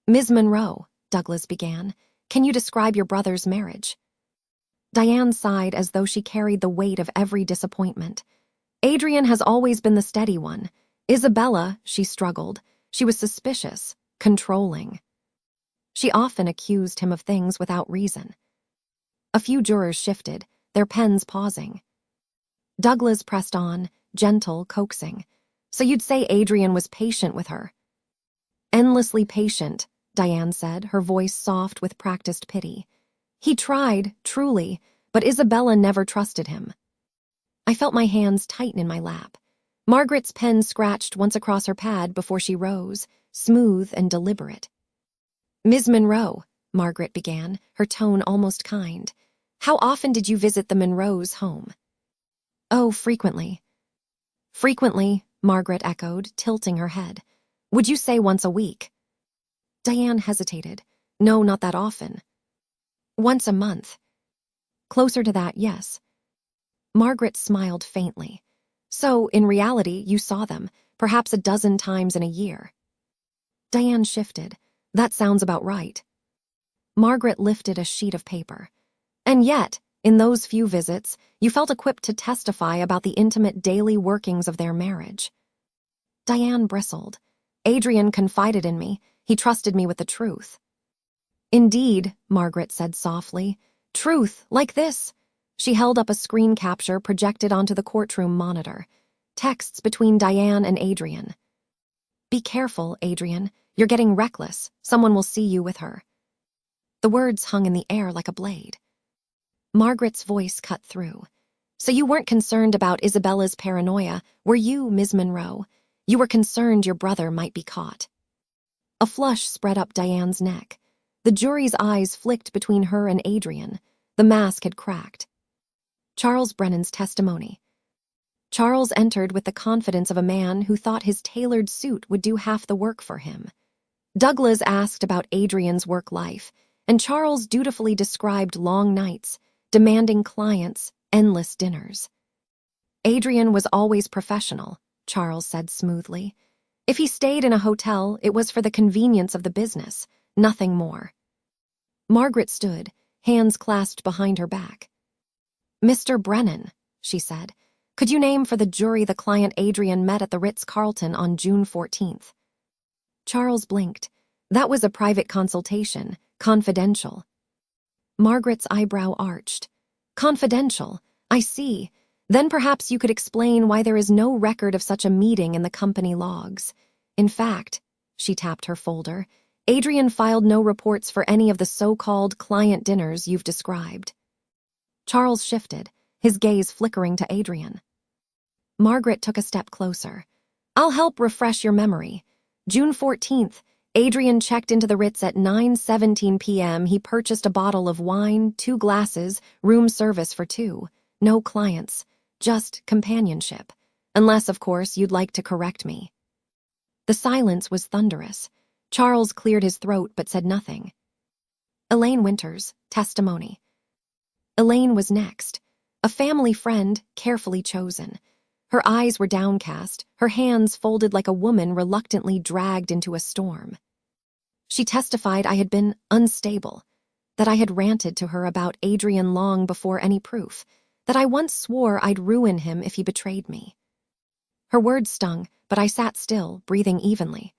"Ms. Monroe," Douglas began, "can you describe your brother's marriage?" Diane sighed as though she carried the weight of every disappointment. "Adrian has always been the steady one. Isabella," she struggled. "She was suspicious, controlling. She often accused him of things without reason." A few jurors shifted, their pens pausing. Douglas pressed on, gentle, coaxing. "So you'd say Adrian was patient with her?" "Endlessly patient," Diane said, her voice soft with practiced pity. "He tried, truly, but Isabella never trusted him." I felt my hands tighten in my lap. Margaret's pen scratched once across her pad before she rose, smooth and deliberate. "Ms. Monroe," Margaret began, her tone almost kind, "how often did you visit the Monroes' home?" "Oh, frequently." "Frequently," Margaret echoed, tilting her head. "Would you say once a week?" Diane hesitated. "No, not that often." "Once a month?" "Closer to that, yes." Margaret smiled faintly. "So, in reality, you saw them, perhaps a dozen times in a year." Diane shifted. "That sounds about right." Margaret lifted a sheet of paper. "And yet, in those few visits, you felt equipped to testify about the intimate daily workings of their marriage." Diane bristled. "Adrian confided in me. He trusted me with the truth." "Indeed," Margaret said softly. "Truth, like this." She held up a screen capture projected onto the courtroom monitor. Texts between Diane and Adrian. "Be careful, Adrian. You're getting reckless. Someone will see you with her." The words hung in the air like a blade. Margaret's voice cut through. "So you weren't concerned about Isabella's paranoia, were you, Ms. Monroe? You were concerned your brother might be caught." A flush spread up Diane's neck. The jury's eyes flicked between her and Adrian. The mask had cracked. Charles Brennan's testimony. Charles entered with the confidence of a man who thought his tailored suit would do half the work for him. Douglas asked about Adrian's work life, and Charles dutifully described long nights, demanding clients, endless dinners. "Adrian was always professional," Charles said smoothly. "If he stayed in a hotel, it was for the convenience of the business, nothing more." Margaret stood, hands clasped behind her back. "Mr. Brennan," she said, "could you name for the jury the client Adrian met at the Ritz-Carlton on June 14th? Charles blinked. "That was a private consultation, confidential." Margaret's eyebrow arched. "Confidential? I see. Then perhaps you could explain why there is no record of such a meeting in the company logs. In fact," she tapped her folder, "Adrian filed no reports for any of the so-called client dinners you've described." Charles shifted, his gaze flickering to Adrian. Margaret took a step closer. "I'll help refresh your memory. June 14th, Adrian checked into the Ritz at 9:17 p.m. He purchased a bottle of wine, 2 glasses, room service for 2. No clients, just companionship. Unless, of course, you'd like to correct me." The silence was thunderous. Charles cleared his throat but said nothing. Elaine Winters, testimony. Elaine was next. A family friend, carefully chosen. Her eyes were downcast, her hands folded like a woman reluctantly dragged into a storm. She testified I had been unstable, that I had ranted to her about Adrian long before any proof, that I once swore I'd ruin him if he betrayed me. Her words stung, but I sat still, breathing evenly.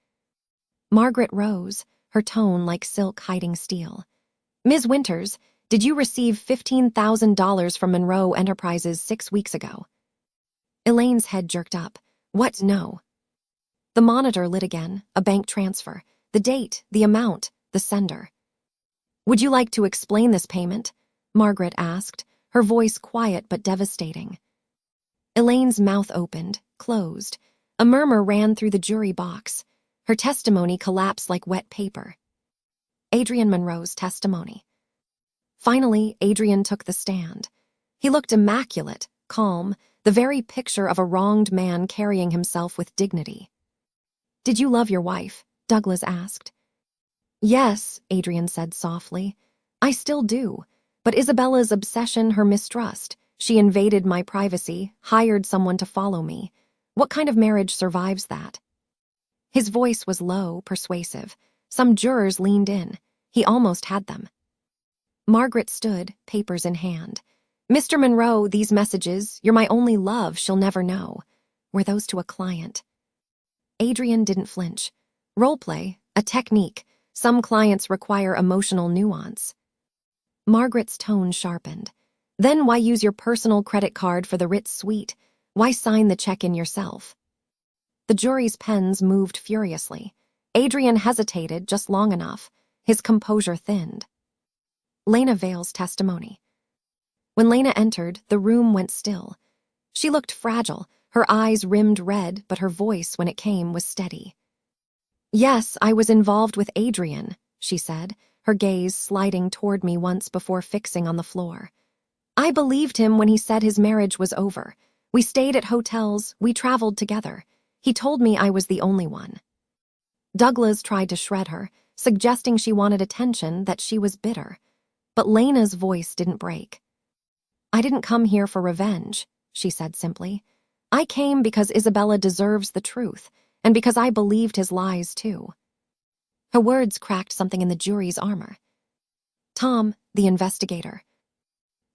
Margaret rose, her tone like silk hiding steel. "Ms. Winters, did you receive $15,000 from Monroe Enterprises 6 weeks ago?" Elaine's head jerked up. "What? No." The monitor lit again, a bank transfer. The date, the amount, the sender. Would you like to explain this payment? Margaret asked, her voice quiet but devastating. Elaine's mouth opened, closed. A murmur ran through the jury box. Her testimony collapsed like wet paper. Adrian Monroe's testimony. Finally, Adrian took the stand. He looked immaculate, calm, the very picture of a wronged man carrying himself with dignity. Did you love your wife? Douglas asked. Yes, Adrian said softly. I still do. But Isabella's obsession, her mistrust, she invaded my privacy, hired someone to follow me. What kind of marriage survives that? His voice was low, persuasive. Some jurors leaned in. He almost had them. Margaret stood, papers in hand. Mr. Monroe, these messages, you're my only love, she'll never know, were those to a client. Adrian didn't flinch. Role-play, a technique. Some clients require emotional nuance. Margaret's tone sharpened. Then why use your personal credit card for the Ritz suite? Why sign the check in yourself? The jury's pens moved furiously. Adrian hesitated just long enough. His composure thinned. Lena Vale's testimony. When Lena entered, the room went still. She looked fragile, her eyes rimmed red, but her voice, when it came, was steady. Yes, I was involved with Adrian, she said, her gaze sliding toward me once before fixing on the floor. I believed him when he said his marriage was over. We stayed at hotels, we traveled together. He told me I was the only one. Douglas tried to shred her, suggesting she wanted attention, that she was bitter. But Lena's voice didn't break. I didn't come here for revenge, she said simply. I came because Isabella deserves the truth, and because I believed his lies too. Her words cracked something in the jury's armor. Tom, the investigator.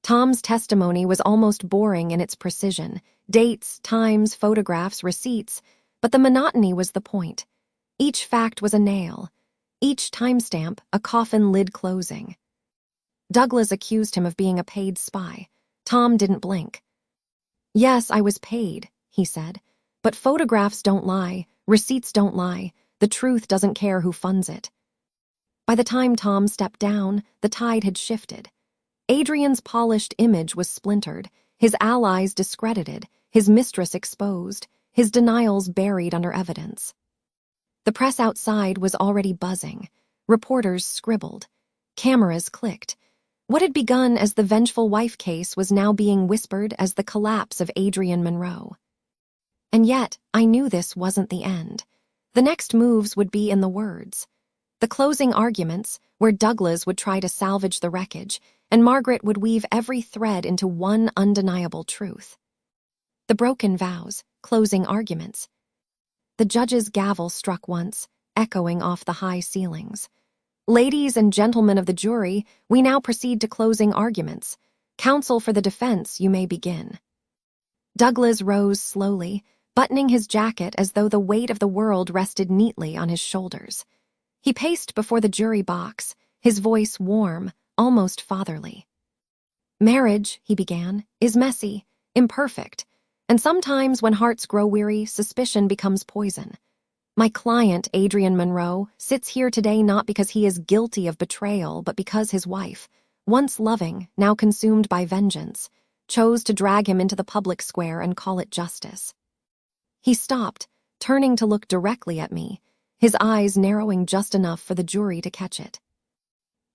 Tom's testimony was almost boring in its precision. Dates, times, photographs, receipts. But the monotony was the point. Each fact was a nail. Each timestamp, a coffin lid closing. Douglas accused him of being a paid spy. Tom didn't blink. Yes, I was paid, he said. But photographs don't lie, receipts don't lie, the truth doesn't care who funds it. By the time Tom stepped down, the tide had shifted. Adrian's polished image was splintered, his allies discredited, his mistress exposed, his denials buried under evidence. The press outside was already buzzing. Reporters scribbled. Cameras clicked. What had begun as the vengeful wife case was now being whispered as the collapse of Adrian Monroe. And yet, I knew this wasn't the end. The next moves would be in the words. The closing arguments, where Douglas would try to salvage the wreckage, and Margaret would weave every thread into one undeniable truth. The broken vows, closing arguments. The judge's gavel struck once, echoing off the high ceilings. Ladies and gentlemen of the jury, we now proceed to closing arguments. Counsel for the defense, you may begin. Douglas rose slowly, buttoning his jacket as though the weight of the world rested neatly on his shoulders. He paced before the jury box, his voice warm, almost fatherly. Marriage, he began, is messy, imperfect, and sometimes when hearts grow weary, suspicion becomes poison. My client, Adrian Monroe, sits here today not because he is guilty of betrayal, but because his wife, once loving, now consumed by vengeance, chose to drag him into the public square and call it justice. He stopped, turning to look directly at me, his eyes narrowing just enough for the jury to catch it.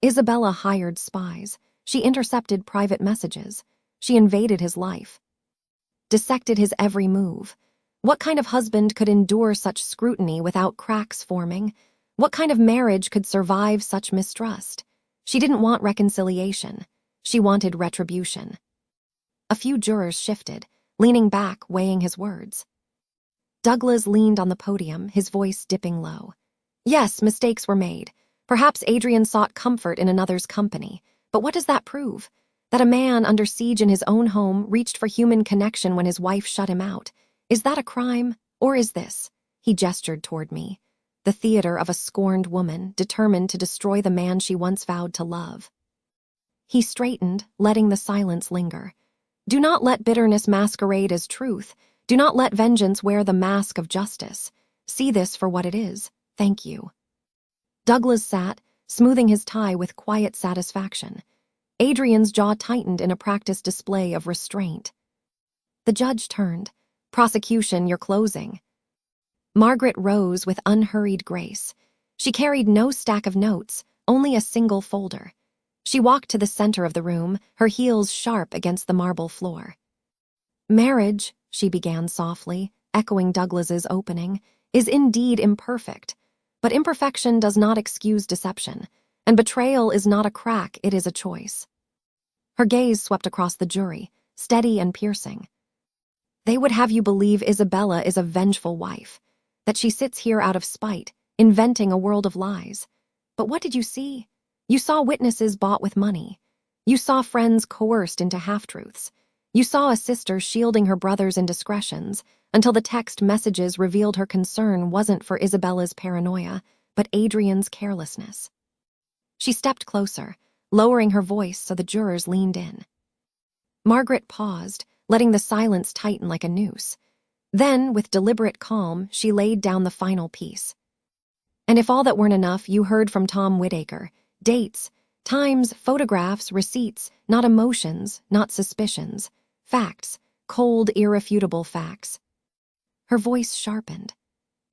Isabella hired spies. She intercepted private messages. She invaded his life. Dissected his every move. What kind of husband could endure such scrutiny without cracks forming? What kind of marriage could survive such mistrust? She didn't want reconciliation. She wanted retribution. A few jurors shifted, leaning back, weighing his words. Douglas leaned on the podium, his voice dipping low. Yes, mistakes were made. Perhaps Adrian sought comfort in another's company. But what does that prove? That a man under siege in his own home reached for human connection when his wife shut him out. Is that a crime? Or is this, he gestured toward me, the theater of a scorned woman determined to destroy the man she once vowed to love? He straightened, letting the silence linger. Do not let bitterness masquerade as truth. Do not let vengeance wear the mask of justice. See this for what it is. Thank you. Douglas sat, smoothing his tie with quiet satisfaction. Adrian's jaw tightened in a practiced display of restraint. The judge turned. "Prosecution, you're closing." Margaret rose with unhurried grace. She carried no stack of notes, only a single folder. She walked to the center of the room, her heels sharp against the marble floor. "Marriage," she began softly, echoing Douglas's opening, "is indeed imperfect. But imperfection does not excuse deception, and betrayal is not a crack, it is a choice." Her gaze swept across the jury, steady and piercing. "They would have you believe Isabella is a vengeful wife, that she sits here out of spite, inventing a world of lies. But what did you see? You saw witnesses bought with money. You saw friends coerced into half-truths. You saw a sister shielding her brother's indiscretions until the text messages revealed her concern wasn't for Isabella's paranoia, but Adrian's carelessness." She stepped closer, lowering her voice so the jurors leaned in. Margaret paused, letting the silence tighten like a noose. Then, with deliberate calm, she laid down the final piece. "And if all that weren't enough, you heard from Tom Whitaker. Dates, times, photographs, receipts, not emotions, not suspicions. Facts, cold, irrefutable facts." Her voice sharpened.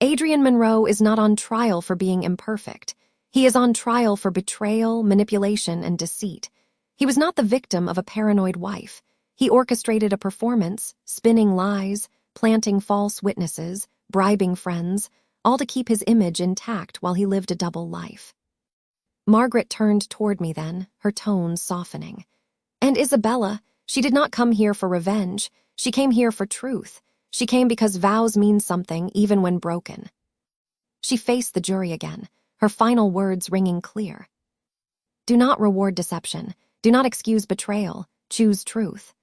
"Adrian Monroe is not on trial for being imperfect. He is on trial for betrayal, manipulation, and deceit. He was not the victim of a paranoid wife. He orchestrated a performance, spinning lies, planting false witnesses, bribing friends, all to keep his image intact while he lived a double life." Margaret turned toward me then, her tones softening. "And Isabella, she did not come here for revenge. She came here for truth. She came because vows mean something even when broken." She faced the jury again, her final words ringing clear. "Do not reward deception. Do not excuse betrayal. Choose truth."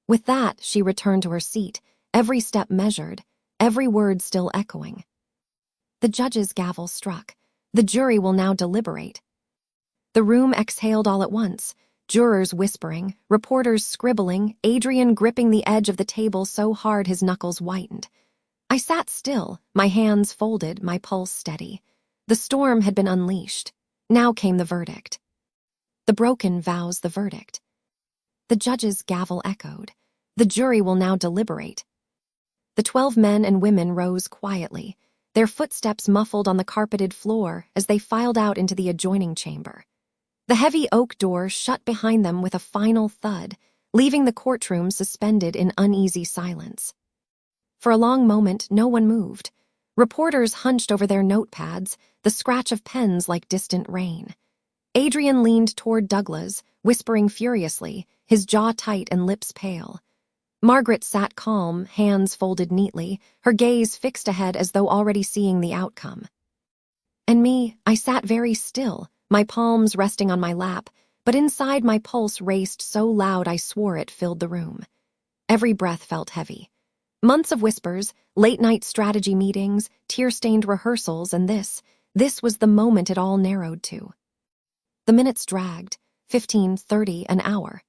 With that, she returned to her seat, every step measured, every word still echoing. The judge's gavel struck. The jury will now deliberate. The room exhaled all at once, jurors whispering, reporters scribbling, Adrian gripping the edge of the table so hard his knuckles whitened. I sat still, my hands folded, my pulse steady. The storm had been unleashed. Now came the verdict. The Broken Vows, the verdict. The judge's gavel echoed. The jury will now deliberate. The 12 men and women rose quietly, their footsteps muffled on the carpeted floor as they filed out into the adjoining chamber. The heavy oak door shut behind them with a final thud, leaving the courtroom suspended in uneasy silence. For a long moment, no one moved. Reporters hunched over their notepads, the scratch of pens like distant rain. Adrian leaned toward Douglas, whispering furiously, his jaw tight and lips pale. Margaret sat calm, hands folded neatly, her gaze fixed ahead as though already seeing the outcome. And me, I sat very still, my palms resting on my lap, but inside my pulse raced so loud I swore it filled the room. Every breath felt heavy. Months of whispers, late-night strategy meetings, tear-stained rehearsals, and this was the moment it all narrowed to. The minutes dragged, 15, 30, an hour.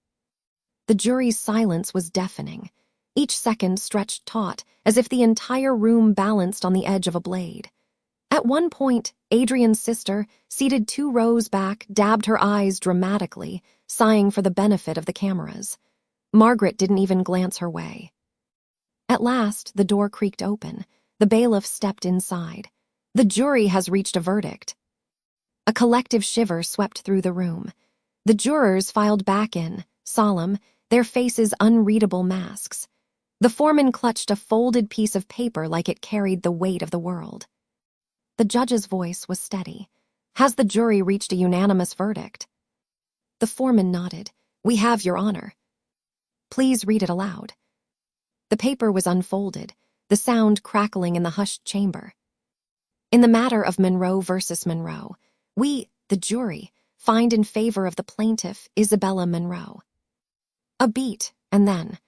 The jury's silence was deafening. Each second stretched taut, as if the entire room balanced on the edge of a blade. At one point, Adrian's sister, seated 2 rows back, dabbed her eyes dramatically, sighing for the benefit of the cameras. Margaret didn't even glance her way. At last, the door creaked open. The bailiff stepped inside. "The jury has reached a verdict." A collective shiver swept through the room. The jurors filed back in, solemn, their faces unreadable masks. The foreman clutched a folded piece of paper like it carried the weight of the world. The judge's voice was steady. "Has the jury reached a unanimous verdict?" The foreman nodded. "We have, Your Honor." "Please read it aloud." The paper was unfolded, the sound crackling in the hushed chamber. "In the matter of Monroe versus Monroe, we, the jury, find in favor of the plaintiff, Isabella Monroe." A beat, and then,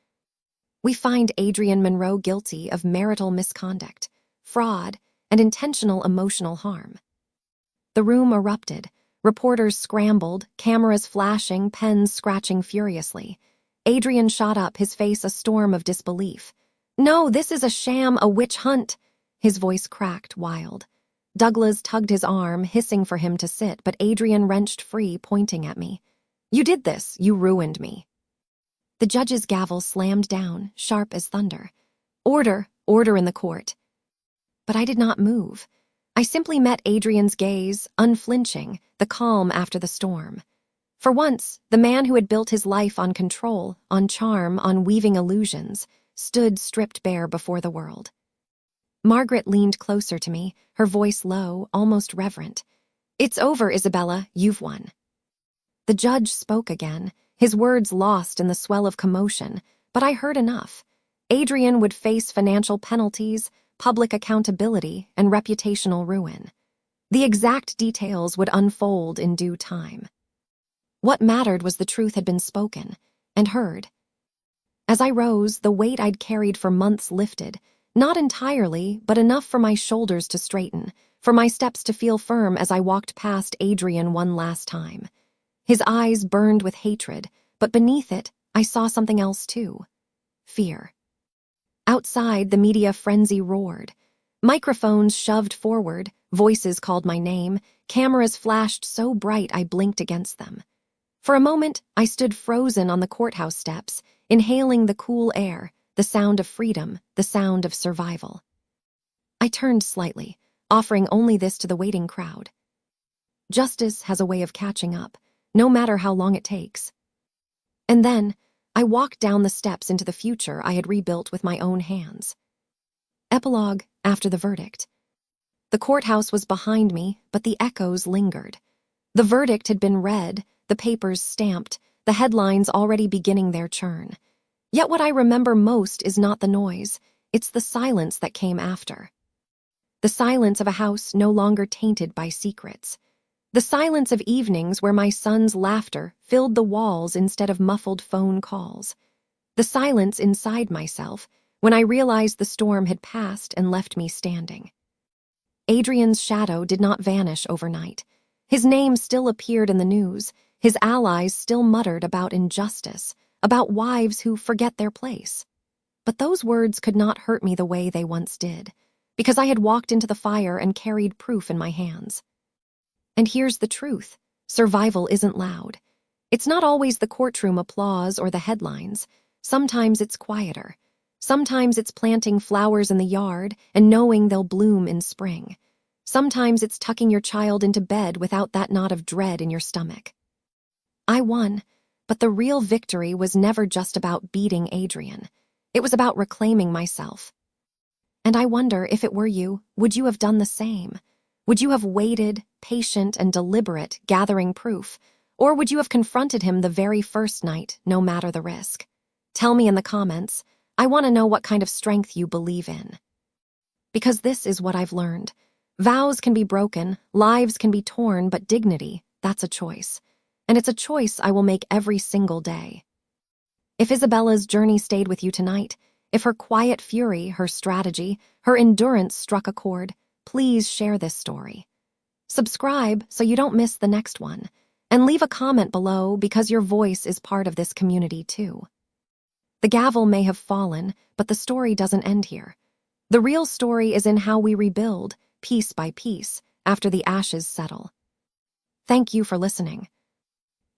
"We find Adrian Monroe guilty of marital misconduct, fraud, and intentional emotional harm." The room erupted. Reporters scrambled, cameras flashing, pens scratching furiously. Adrian shot up, his face a storm of disbelief. "No, this is a sham, a witch hunt." His voice cracked, wild. Douglas tugged his arm, hissing for him to sit, but Adrian wrenched free, pointing at me. "You did this. You ruined me." The judge's gavel slammed down, sharp as thunder. "Order, order in the court." But I did not move. I simply met Adrian's gaze, unflinching, the calm after the storm. For once, the man who had built his life on control, on charm, on weaving illusions, stood stripped bare before the world. Margaret leaned closer to me, her voice low, almost reverent. "It's over, Isabella. You've won." The judge spoke again, his words lost in the swell of commotion, but I heard enough. Adrian would face financial penalties, public accountability, and reputational ruin. The exact details would unfold in due time. What mattered was the truth had been spoken and heard. As I rose, the weight I'd carried for months lifted, not entirely, but enough for my shoulders to straighten, for my steps to feel firm as I walked past Adrian one last time. His eyes burned with hatred, but beneath it, I saw something else too. Fear. Outside, the media frenzy roared. Microphones shoved forward, voices called my name, cameras flashed so bright I blinked against them. For a moment, I stood frozen on the courthouse steps, inhaling the cool air, the sound of freedom, the sound of survival. I turned slightly, offering only this to the waiting crowd. Justice has a way of catching up, no matter how long it takes. And then, I walked down the steps into the future I had rebuilt with my own hands. Epilogue after the verdict. The courthouse was behind me, but the echoes lingered. The verdict had been read, the papers stamped, the headlines already beginning their churn. Yet what I remember most is not the noise, it's the silence that came after. The silence of a house no longer tainted by secrets. The silence of evenings where my son's laughter filled the walls instead of muffled phone calls. The silence inside myself when I realized the storm had passed and left me standing. Adrian's shadow did not vanish overnight. His name still appeared in the news. His allies still muttered about injustice, about wives who forget their place. But those words could not hurt me the way they once did, because I had walked into the fire and carried proof in my hands. And here's the truth. Survival isn't loud. It's not always the courtroom applause or the headlines. Sometimes it's quieter. Sometimes it's planting flowers in the yard and knowing they'll bloom in spring. Sometimes it's tucking your child into bed without that knot of dread in your stomach. I won, but the real victory was never just about beating Adrian. It was about reclaiming myself. And I wonder, if it were you, would you have done the same? Would you have waited, patient and deliberate, gathering proof? Or would you have confronted him the very first night, no matter the risk? Tell me in the comments. I want to know what kind of strength you believe in. Because this is what I've learned. Vows can be broken, lives can be torn, but dignity, that's a choice. And it's a choice I will make every single day. If Isabella's journey stayed with you tonight, if her quiet fury, her strategy, her endurance struck a chord, please share this story. Subscribe so you don't miss the next one, and leave a comment below because your voice is part of this community too. The gavel may have fallen, but the story doesn't end here. The real story is in how we rebuild, piece by piece, after the ashes settle. Thank you for listening.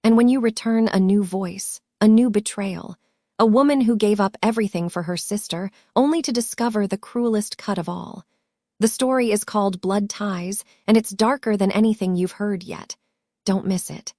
And when you return, a new voice, a new betrayal, a woman who gave up everything for her sister only to discover the cruelest cut of all. The story is called Blood Ties, and it's darker than anything you've heard yet. Don't miss it.